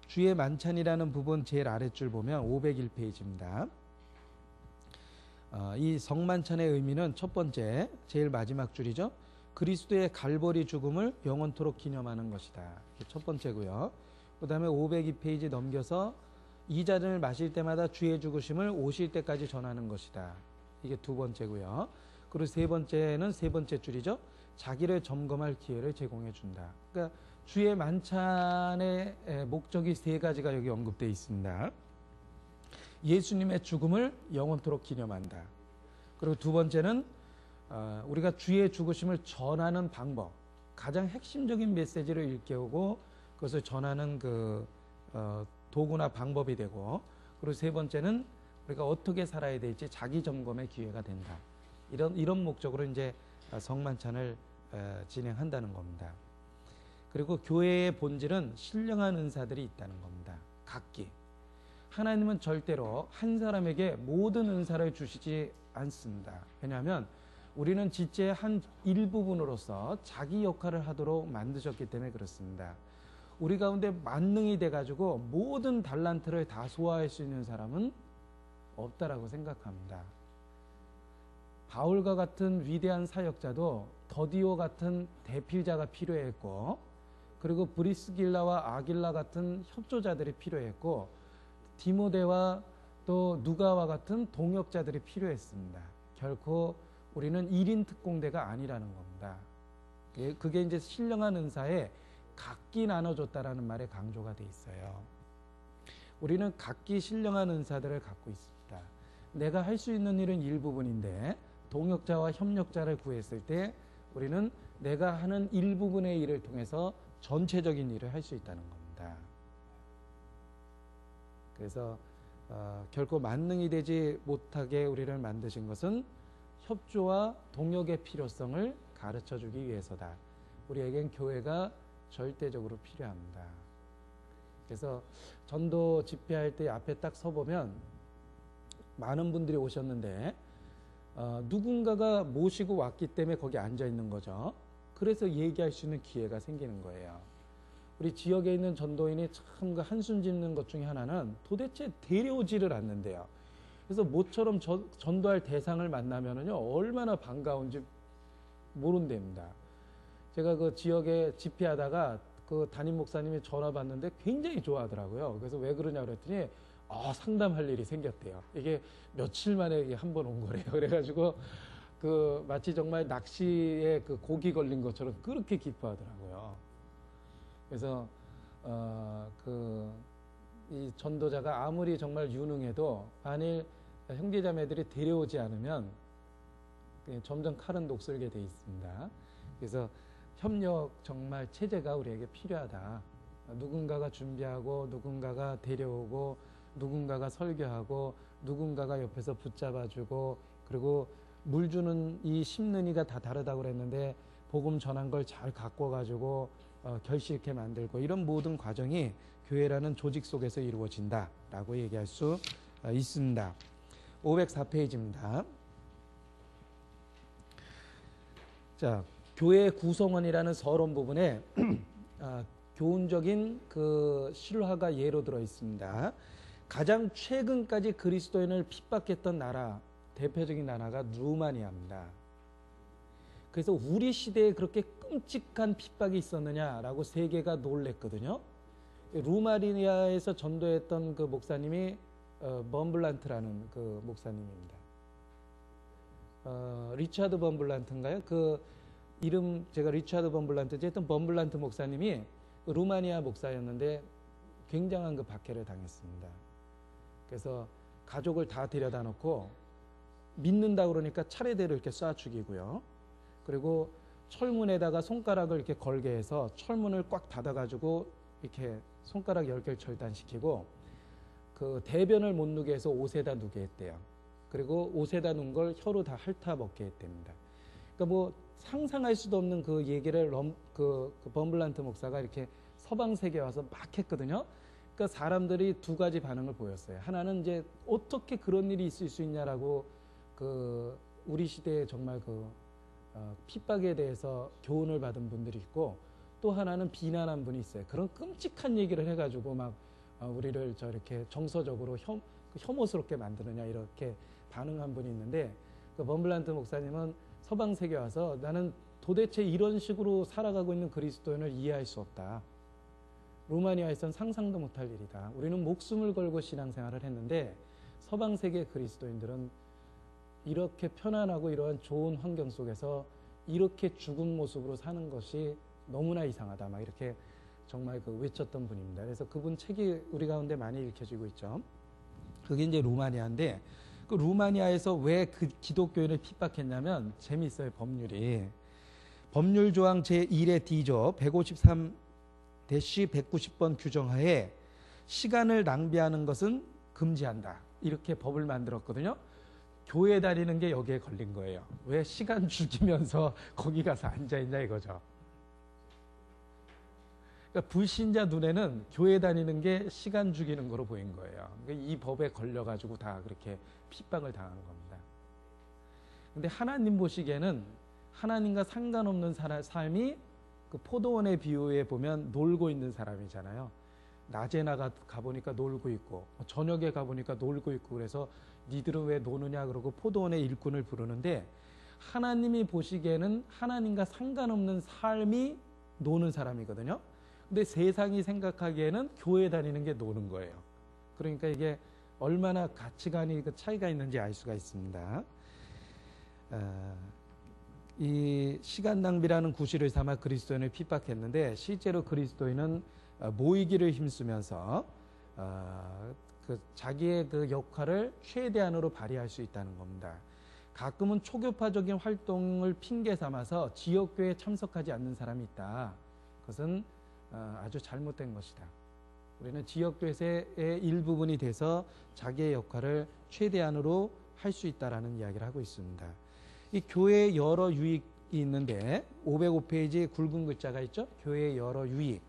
주의 만찬이라는 부분 제일 아랫줄 보면 501페이지입니다. 이 성만찬의 의미는 첫 번째, 제일 마지막 줄이죠. 그리스도의 갈보리 죽음을 영원토록 기념하는 것이다. 이게 첫 번째고요. 그 다음에 502페이지 넘겨서 이 잔을 마실 때마다 주의 죽으심을 오실 때까지 전하는 것이다. 이게 두 번째고요. 그리고 세 번째는 세 번째 줄이죠. 자기를 점검할 기회를 제공해 준다. 그러니까 주의 만찬의 목적이 세 가지가 여기 언급되어 있습니다. 예수님의 죽음을 영원토록 기념한다. 그리고 두 번째는 우리가 주의 죽으심을 전하는 방법, 가장 핵심적인 메시지를 일깨우고 그것을 전하는 도구나 방법이 되고, 그리고 세 번째는 우리가 어떻게 살아야 될지 자기 점검의 기회가 된다. 이런 목적으로 이제 성만찬을 진행한다는 겁니다. 그리고 교회의 본질은 신령한 은사들이 있다는 겁니다. 각기. 하나님은 절대로 한 사람에게 모든 은사를 주시지 않습니다. 왜냐하면 우리는 지체의 한 일부분으로서 자기 역할을 하도록 만드셨기 때문에 그렇습니다. 우리 가운데 만능이 돼가지고 모든 달란트를 다 소화할 수 있는 사람은 없다라고 생각합니다. 바울과 같은 위대한 사역자도 더디오 같은 대필자가 필요했고, 그리고 브리스길라와 아길라 같은 협조자들이 필요했고, 디모데와 또 누가와 같은 동역자들이 필요했습니다. 결코 우리는 1인 특공대가 아니라는 겁니다. 그게 이제 신령한 은사에 각기 나눠줬다라는 말에 강조가 돼 있어요. 우리는 각기 신령한 은사들을 갖고 있습니다. 내가 할 수 있는 일은 일부분인데 동역자와 협력자를 구했을 때 우리는 내가 하는 일부분의 일을 통해서 전체적인 일을 할 수 있다는 겁니다. 그래서 결코 만능이 되지 못하게 우리를 만드신 것은 협조와 동역의 필요성을 가르쳐주기 위해서다. 우리에겐 교회가 절대적으로 필요합니다. 그래서 전도 집회할 때 앞에 딱 서보면 많은 분들이 오셨는데 누군가가 모시고 왔기 때문에 거기 앉아 있는 거죠. 그래서 얘기할 수 있는 기회가 생기는 거예요. 우리 지역에 있는 전도인이 참 그 한숨 짓는 것 중에 하나는 도대체 데려오지를 않는데요. 그래서 모처럼 전도할 대상을 만나면은요 얼마나 반가운지 모른답니다. 제가 그 지역에 집회하다가 그 담임 목사님이 전화 받는데 굉장히 좋아하더라고요. 그래서 왜 그러냐 그랬더니 상담할 일이 생겼대요. 이게 며칠 만에 한 번 온 거래요. 그래가지고 그 마치 정말 낚시에 그 고기 걸린 것처럼 그렇게 기뻐하더라고요. 그래서 이 전도자가 아무리 정말 유능해도 만일 형제자매들이 데려오지 않으면 점점 칼은 녹슬게 돼 있습니다. 그래서 협력 정말 체제가 우리에게 필요하다. 누군가가 준비하고 누군가가 데려오고 누군가가 설교하고 누군가가 옆에서 붙잡아주고 그리고 물 주는 이 심는 이가 다 다르다고 그랬는데 복음 전한 걸 잘 갖고 가지고 결실 있게 만들고 이런 모든 과정이 교회라는 조직 속에서 이루어진다라고 얘기할 수 있습니다. 504페이지입니다. 자, 교회 구성원이라는 서론 부분에 교훈적인 그 실화가 예로 들어 있습니다. 가장 최근까지 그리스도인을 핍박했던 나라, 대표적인 나라가 루마니아입니다. 그래서 우리 시대에 그렇게 끔찍한 핍박이 있었느냐라고 세계가 놀랬거든요. 루마니아에서 전도했던 그 목사님이 범블란트라는 그 목사님입니다. 리차드 범블란트인가요? 그 이름 제가 리차드 범블란트 어쨌든 범블란트 목사님이 루마니아 목사였는데 굉장한 그 박해를 당했습니다. 그래서 가족을 다 데려다 놓고 믿는다 그러니까 차례대로 이렇게 쏴 죽이고요. 그리고 철문에다가 손가락을 이렇게 걸게 해서 철문을 꽉 닫아가지고 이렇게 손가락 10개를 절단시키고 그 대변을 못 누게 해서 옷에다 누게 했대요. 그리고 옷에다 눈 걸 혀로 다 핥아 먹게 했답니다. 그러니까 뭐 상상할 수도 없는 그 얘기를 그 범블란트 목사가 이렇게 서방 세계에 와서 막 했거든요. 그러니까 사람들이 두 가지 반응을 보였어요. 하나는 이제 어떻게 그런 일이 있을 수 있냐라고 그 우리 시대에 정말 그 핍박에 대해서 교훈을 받은 분들이 있고 또 하나는 비난한 분이 있어요. 그런 끔찍한 얘기를 해가지고 막 우리를 저렇게 정서적으로 혐오스럽게 만드느냐 이렇게 반응한 분이 있는데 그 범블란트 목사님은 서방 세계에 와서 나는 도대체 이런 식으로 살아가고 있는 그리스도인을 이해할 수 없다. 루마니아에선 상상도 못할 일이다. 우리는 목숨을 걸고 신앙생활을 했는데 서방 세계 그리스도인들은 이렇게 편안하고 이러한 좋은 환경 속에서 이렇게 죽은 모습으로 사는 것이 너무나 이상하다. 막 이렇게 정말 그 외쳤던 분입니다. 그래서 그분 책이 우리 가운데 많이 읽혀지고 있죠. 그게 이제 루마니아인데 그 루마니아에서 왜 그 기독교인을 핍박했냐면 재미있어요. 법률이. 법률 조항 제1의 D조 153-190번 규정하에 시간을 낭비하는 것은 금지한다. 이렇게 법을 만들었거든요. 교회 다니는 게 여기에 걸린 거예요. 왜 시간 죽이면서 거기 가서 앉아있냐 이거죠. 그러니까 불신자 눈에는 교회 다니는 게 시간 죽이는 거로 보인 거예요. 그러니까 이 법에 걸려가지고 다 그렇게 핍박을 당하는 겁니다. 근데 하나님 보시기에는 하나님과 상관없는 삶이 그 포도원의 비유에 보면 놀고 있는 사람이잖아요. 낮에 가보니까 놀고 있고 저녁에 가보니까 놀고 있고 그래서 니들은 왜 노느냐 그러고 포도원의 일꾼을 부르는데 하나님이 보시기에는 하나님과 상관없는 삶이 노는 사람이거든요. 근데 세상이 생각하기에는 교회 다니는 게 노는 거예요. 그러니까 이게 얼마나 가치관이 그 차이가 있는지 알 수가 있습니다. 이 시간 낭비라는 구실을 삼아 그리스도인을 핍박했는데 실제로 그리스도인은 모이기를 힘쓰면서 자기의 그 역할을 최대한으로 발휘할 수 있다는 겁니다. 가끔은 초교파적인 활동을 핑계 삼아서 지역교회에 참석하지 않는 사람이 있다. 그것은 아주 잘못된 것이다. 우리는 지역교회의 일부분이 돼서 자기의 역할을 최대한으로 할 수 있다라는 이야기를 하고 있습니다. 이 교회의 여러 유익이 있는데 505페이지에 굵은 글자가 있죠. 교회의 여러 유익.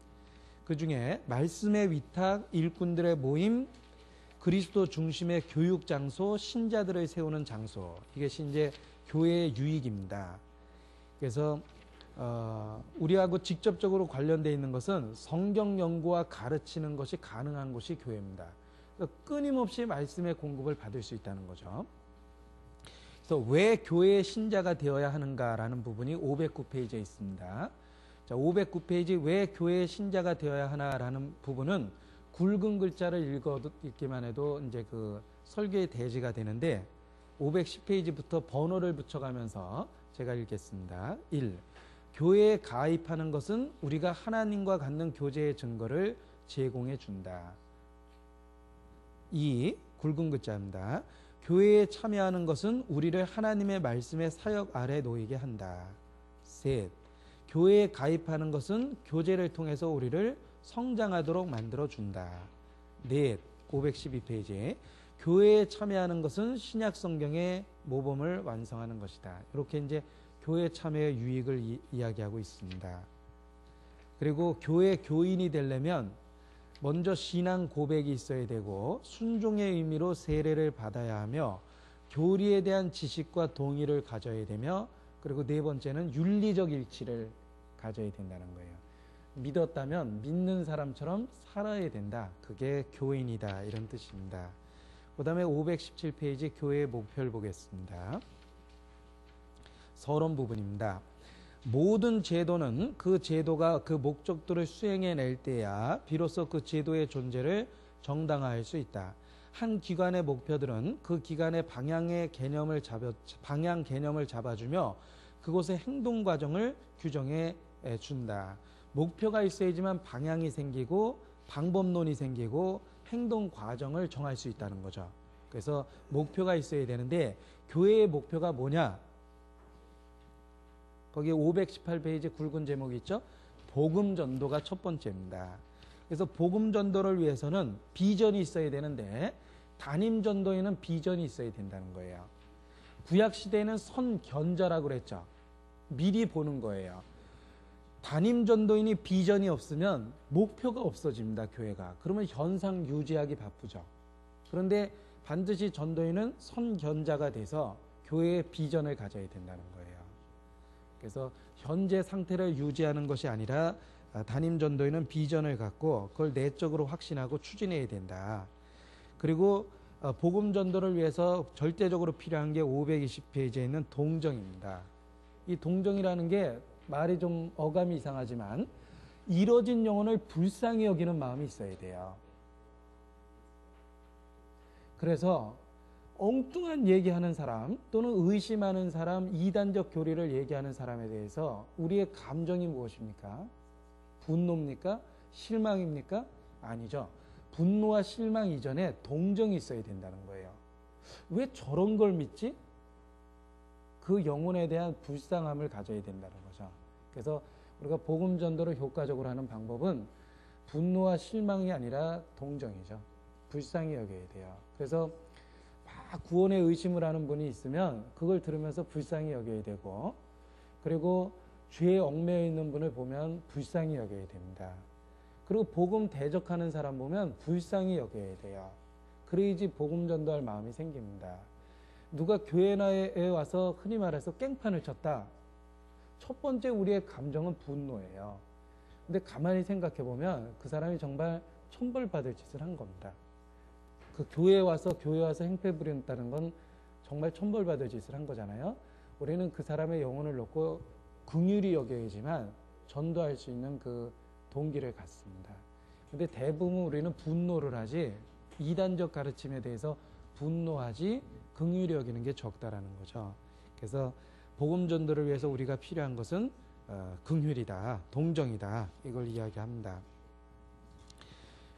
그 중에 말씀의 위탁, 일꾼들의 모임, 그리스도 중심의 교육 장소, 신자들을 세우는 장소. 이것이 이제 교회의 유익입니다. 그래서 우리하고 직접적으로 관련되어 있는 것은 성경 연구와 가르치는 것이 가능한 곳이 교회입니다. 그러니까 끊임없이 말씀의 공급을 받을 수 있다는 거죠. 그래서 왜 교회의 신자가 되어야 하는가라는 부분이 509페이지에 있습니다. 자, 509페이지 왜 교회의 신자가 되어야 하나라는 부분은 굵은 글자를 읽기만 해도 이제 그 설교의 대지가 되는데 510페이지부터 번호를 붙여가면서 제가 읽겠습니다. 1. 교회에 가입하는 것은 우리가 하나님과 갖는 교제의 증거를 제공해 준다. 2. 굵은 글자입니다. 교회에 참여하는 것은 우리를 하나님의 말씀의 사역 아래 놓이게 한다. 3. 교회에 가입하는 것은 교제를 통해서 우리를 성장하도록 만들어준다. 4. 512페이지 교회에 참여하는 것은 신약 성경의 모범을 완성하는 것이다. 이렇게 이제 교회 참여의 유익을 이야기하고 있습니다. 그리고 교회 교인이 되려면 먼저 신앙 고백이 있어야 되고 순종의 의미로 세례를 받아야 하며 교리에 대한 지식과 동의를 가져야 되며 그리고 네 번째는 윤리적 일치를 가져야 된다는 거예요. 믿었다면 믿는 사람처럼 살아야 된다. 그게 교인이다. 이런 뜻입니다. 그 다음에 517페이지 교회의 목표를 보겠습니다. 서론 부분입니다. 모든 제도는 그 제도가 그 목적들을 수행해낼 때야 비로소 그 제도의 존재를 정당화할 수 있다. 한 기관의 목표들은 그 기관의 방향 개념을 잡아주며 그곳의 행동 과정을 규정해 준다. 목표가 있어야지만 방향이 생기고 방법론이 생기고 행동 과정을 정할 수 있다는 거죠. 그래서 목표가 있어야 되는데 교회의 목표가 뭐냐? 거기에 518페이지 굵은 제목이 있죠. 복음 전도가 첫 번째입니다. 그래서 복음 전도를 위해서는 비전이 있어야 되는데 담임 전도에는 비전이 있어야 된다는 거예요. 구약 시대에는 선견자라고 그랬죠. 미리 보는 거예요. 담임 전도인이 비전이 없으면 목표가 없어집니다. 교회가. 그러면 현상 유지하기 바쁘죠. 그런데 반드시 전도인은 선견자가 돼서 교회의 비전을 가져야 된다는 거예요. 그래서 현재 상태를 유지하는 것이 아니라 담임 전도인은 비전을 갖고 그걸 내적으로 확신하고 추진해야 된다. 그리고 복음 전도를 위해서 절대적으로 필요한 게 520페이지에 있는 동정입니다. 이 동정이라는 게 말이 좀 어감이 이상하지만 이뤄진 영혼을 불쌍히 여기는 마음이 있어야 돼요. 그래서 엉뚱한 얘기하는 사람 또는 의심하는 사람, 이단적 교리를 얘기하는 사람에 대해서 우리의 감정이 무엇입니까? 분노입니까? 실망입니까? 아니죠. 분노와 실망 이전에 동정이 있어야 된다는 거예요. 왜 저런 걸 믿지? 그 영혼에 대한 불쌍함을 가져야 된다는 거죠. 그래서 우리가 복음 전도를 효과적으로 하는 방법은 분노와 실망이 아니라 동정이죠. 불쌍히 여겨야 돼요. 그래서 막 구원에 의심을 하는 분이 있으면 그걸 들으면서 불쌍히 여겨야 되고, 그리고 죄에 얽매여 있는 분을 보면 불쌍히 여겨야 됩니다. 그리고 복음 대적하는 사람 보면 불쌍히 여겨야 돼요. 그래야지 복음 전도할 마음이 생깁니다. 누가 교회에 와서 흔히 말해서 깽판을 쳤다. 첫 번째 우리의 감정은 분노예요. 근데 가만히 생각해 보면 그 사람이 정말 천벌받을 짓을 한 겁니다. 그 교회에 와서 행패 부린다는 건 정말 천벌받을 짓을 한 거잖아요. 우리는 그 사람의 영혼을 놓고 긍휼히 여겨야지만 전도할 수 있는 그 동기를 갖습니다. 근데 대부분 우리는 분노를 하지 이단적 가르침에 대해서 분노하지 긍휼히 여기는 게 적다라는 거죠. 그래서 복음 전도를 위해서 우리가 필요한 것은 긍휼이다, 동정이다, 이걸 이야기합니다.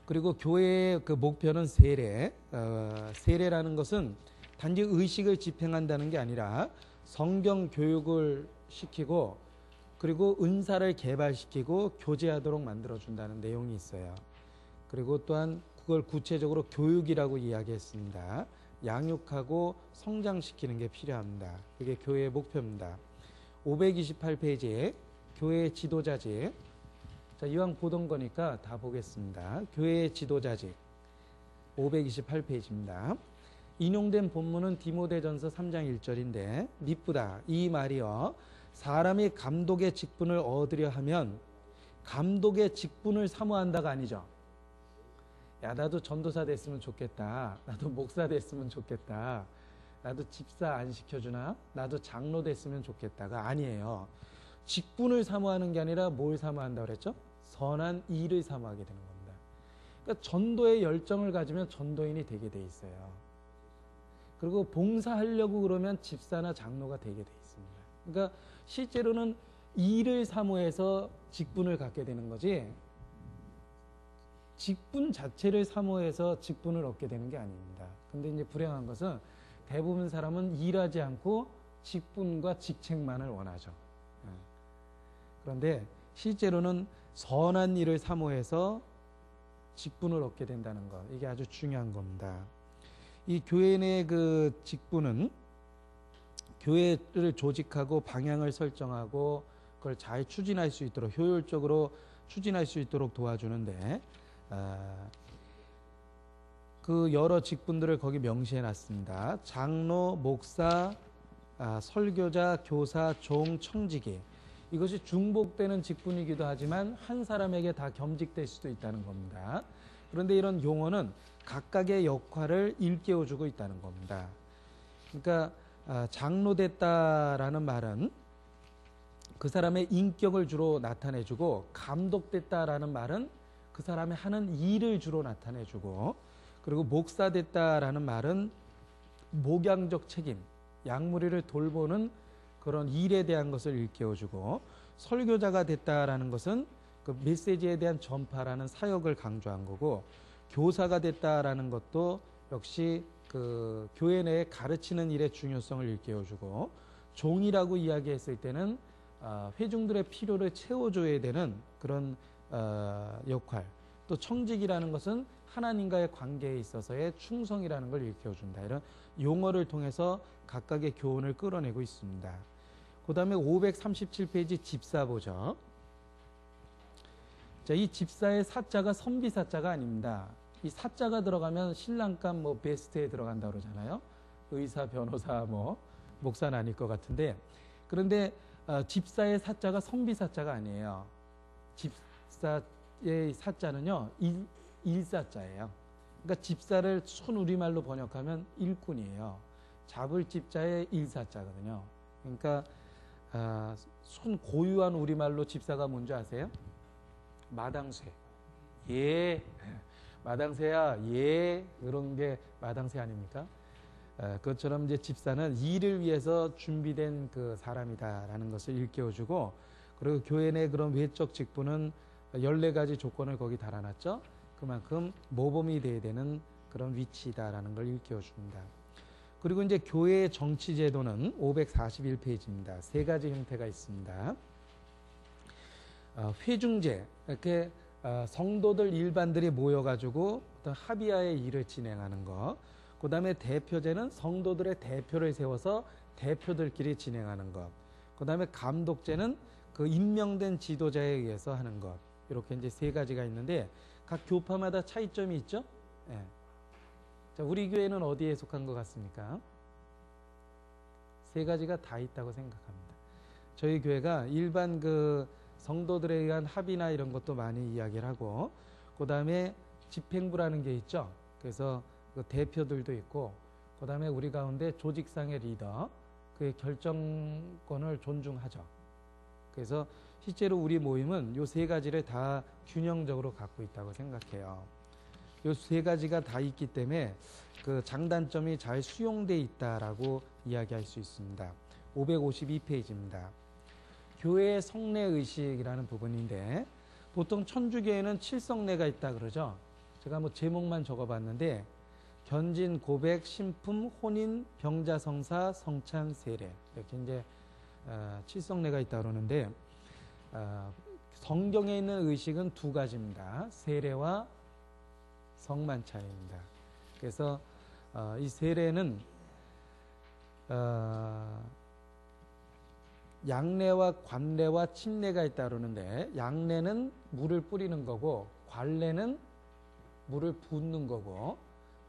그리고 교회의 그 목표는 세례. 세례라는 것은 단지 의식을 집행한다는 게 아니라 성경 교육을 시키고 그리고 은사를 개발시키고 교제하도록 만들어준다는 내용이 있어요. 그리고 또한 그걸 구체적으로 교육이라고 이야기했습니다. 양육하고 성장시키는 게 필요합니다. 그게 교회의 목표입니다. 528페이지에 교회의 지도자직. 자, 이왕 보던 거니까 다 보겠습니다. 교회의 지도자직 528페이지입니다. 인용된 본문은 디모데전서 3장 1절인데 미쁘다 이 말이여 사람이 감독의 직분을 얻으려 하면 감독의 직분을 사모한다가 아니죠. 야, 나도 전도사 됐으면 좋겠다. 나도 목사 됐으면 좋겠다. 나도 집사 안 시켜주나? 나도 장로 됐으면 좋겠다가 아니에요. 직분을 사모하는 게 아니라 뭘 사모한다고 그랬죠? 선한 일을 사모하게 되는 겁니다. 그러니까 전도의 열정을 가지면 전도인이 되게 돼 있어요. 그리고 봉사하려고 그러면 집사나 장로가 되게 돼 있습니다. 그러니까 실제로는 일을 사모해서 직분을 갖게 되는 거지 직분 자체를 사모해서 직분을 얻게 되는 게 아닙니다. 근데 이제 불행한 것은 대부분 사람은 일하지 않고 직분과 직책만을 원하죠. 그런데 실제로는 선한 일을 사모해서 직분을 얻게 된다는 것, 이게 아주 중요한 겁니다. 이 교회 내 그 직분은 교회를 조직하고 방향을 설정하고 그걸 잘 추진할 수 있도록 효율적으로 추진할 수 있도록 도와주는데 그 여러 직분들을 거기 명시해 놨습니다. 장로, 목사, 설교자, 교사, 종, 청지기. 이것이 중복되는 직분이기도 하지만 한 사람에게 다 겸직될 수도 있다는 겁니다. 그런데 이런 용어는 각각의 역할을 일깨워주고 있다는 겁니다. 그러니까 장로 됐다라는 말은 그 사람의 인격을 주로 나타내주고 감독됐다라는 말은 그 사람이 하는 일을 주로 나타내주고 그리고 목사 됐다라는 말은 목양적 책임, 양무리를 돌보는 그런 일에 대한 것을 일깨워주고 설교자가 됐다라는 것은 그 메시지에 대한 전파라는 사역을 강조한 거고 교사가 됐다라는 것도 역시 그 교회 내에 가르치는 일의 중요성을 일깨워주고 종이라고 이야기했을 때는 회중들의 필요를 채워줘야 되는 그런 역할 또 청직이라는 것은 하나님과의 관계에 있어서의 충성이라는 걸 일깨워준다. 이런 용어를 통해서 각각의 교훈을 끌어내고 있습니다. 그 다음에 537페이지 집사 보죠. 자, 이 집사의 사자가 선비사자가 아닙니다. 이 사자가 들어가면 신랑감 뭐 베스트에 들어간다 그러잖아요. 의사, 변호사, 뭐 목사는 아닐 것 같은데 그런데 집사의 사자가 선비사자가 아니에요. 집사의 사자는요 일사자예요. 그러니까 집사를 순 우리말로 번역하면 일꾼이에요. 잡을 집자의 일사자거든요. 그러니까 순 고유한 우리말로 집사가 뭔지 아세요? 마당쇠. 예. 마당새야, 예, 그런 게 마당새 아닙니까? 그것처럼 이제 집사는 일을 위해서 준비된 그 사람이다라는 것을 일깨워주고, 그리고 교회 내 그런 외적 직분은 14가지 조건을 거기 달아놨죠. 그만큼 모범이 돼야 되는 그런 위치다라는 걸 일깨워줍니다. 그리고 이제 교회의 정치 제도는 541페이지입니다. 세 가지 형태가 있습니다. 회중제, 이렇게 성도들 일반들이 모여가지고 어떤 합의하에 일을 진행하는 것. 그 다음에 대표제는 성도들의 대표를 세워서 대표들끼리 진행하는 것. 그 다음에 감독제는 그 임명된 지도자에 의해서 하는 것. 이렇게 이제 세 가지가 있는데 각 교파마다 차이점이 있죠. 예. 자, 우리 교회는 어디에 속한 것 같습니까? 세 가지가 다 있다고 생각합니다. 저희 교회가 일반 그 성도들에 의한 합의나 이런 것도 많이 이야기를 하고 그 다음에 집행부라는 게 있죠. 그래서 그 대표들도 있고 그 다음에 우리 가운데 조직상의 리더 그의 결정권을 존중하죠. 그래서 실제로 우리 모임은 요 세 가지를 다 균형적으로 갖고 있다고 생각해요. 요 세 가지가 다 있기 때문에 그 장단점이 잘 수용돼 있다라고 이야기할 수 있습니다. 552페이지입니다. 교회의 성례의식이라는 부분인데 보통 천주교에는 7성례가 있다 그러죠. 제가 뭐 제목만 적어봤는데 견진, 고백, 신품, 혼인, 병자성사, 성찬, 세례 이렇게 이제 칠성례가 있다 그러는데 성경에 있는 의식은 두 가지입니다. 세례와 성만찬입니다. 그래서 이 세례는 양례와 관례와 침례가 있다 그러는데 양례는 물을 뿌리는 거고 관례는 물을 붓는 거고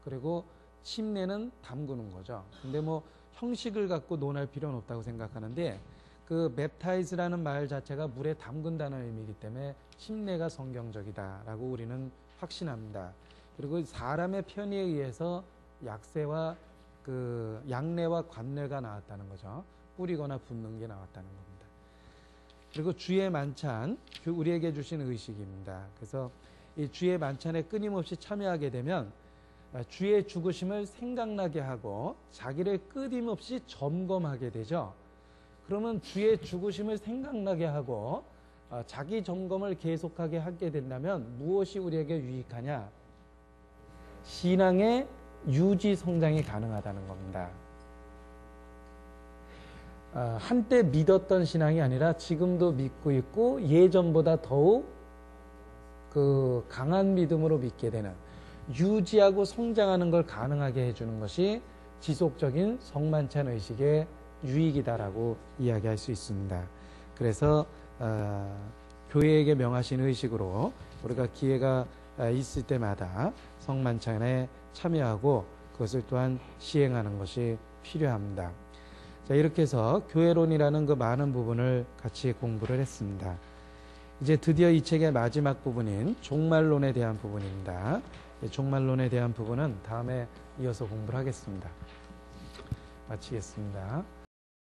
그리고 침례는 담그는 거죠. 근데 뭐 형식을 갖고 논할 필요는 없다고 생각하는데 그 맵타이즈라는 말 자체가 물에 담근다는 의미이기 때문에 침례가 성경적이다라고 우리는 확신합니다. 그리고 사람의 편의에 의해서 약세와 그 양례와 관례가 나왔다는 거죠. 뿌리거나 붓는 게 나왔다는 겁니다. 그리고 주의 만찬, 우리에게 주신 의식입니다. 그래서 이 주의 만찬에 끊임없이 참여하게 되면 주의 죽으심을 생각나게 하고 자기를 끊임없이 점검하게 되죠. 그러면 주의 죽으심을 생각나게 하고 자기 점검을 계속하게 하게 된다면 무엇이 우리에게 유익하냐? 신앙의 유지 성장이 가능하다는 겁니다. 한때 믿었던 신앙이 아니라 지금도 믿고 있고 예전보다 더욱 그 강한 믿음으로 믿게 되는 유지하고 성장하는 걸 가능하게 해주는 것이 지속적인 성만찬 의식의 유익이다라고 이야기할 수 있습니다. 그래서 교회에게 명하신 의식으로 우리가 기회가 있을 때마다 성만찬에 참여하고 그것을 또한 시행하는 것이 필요합니다. 자, 이렇게 해서 교회론이라는 그 많은 부분을 같이 공부를 했습니다. 이제 드디어 이 책의 마지막 부분인 종말론에 대한 부분입니다. 종말론에 대한 부분은 다음에 이어서 공부를 하겠습니다. 마치겠습니다.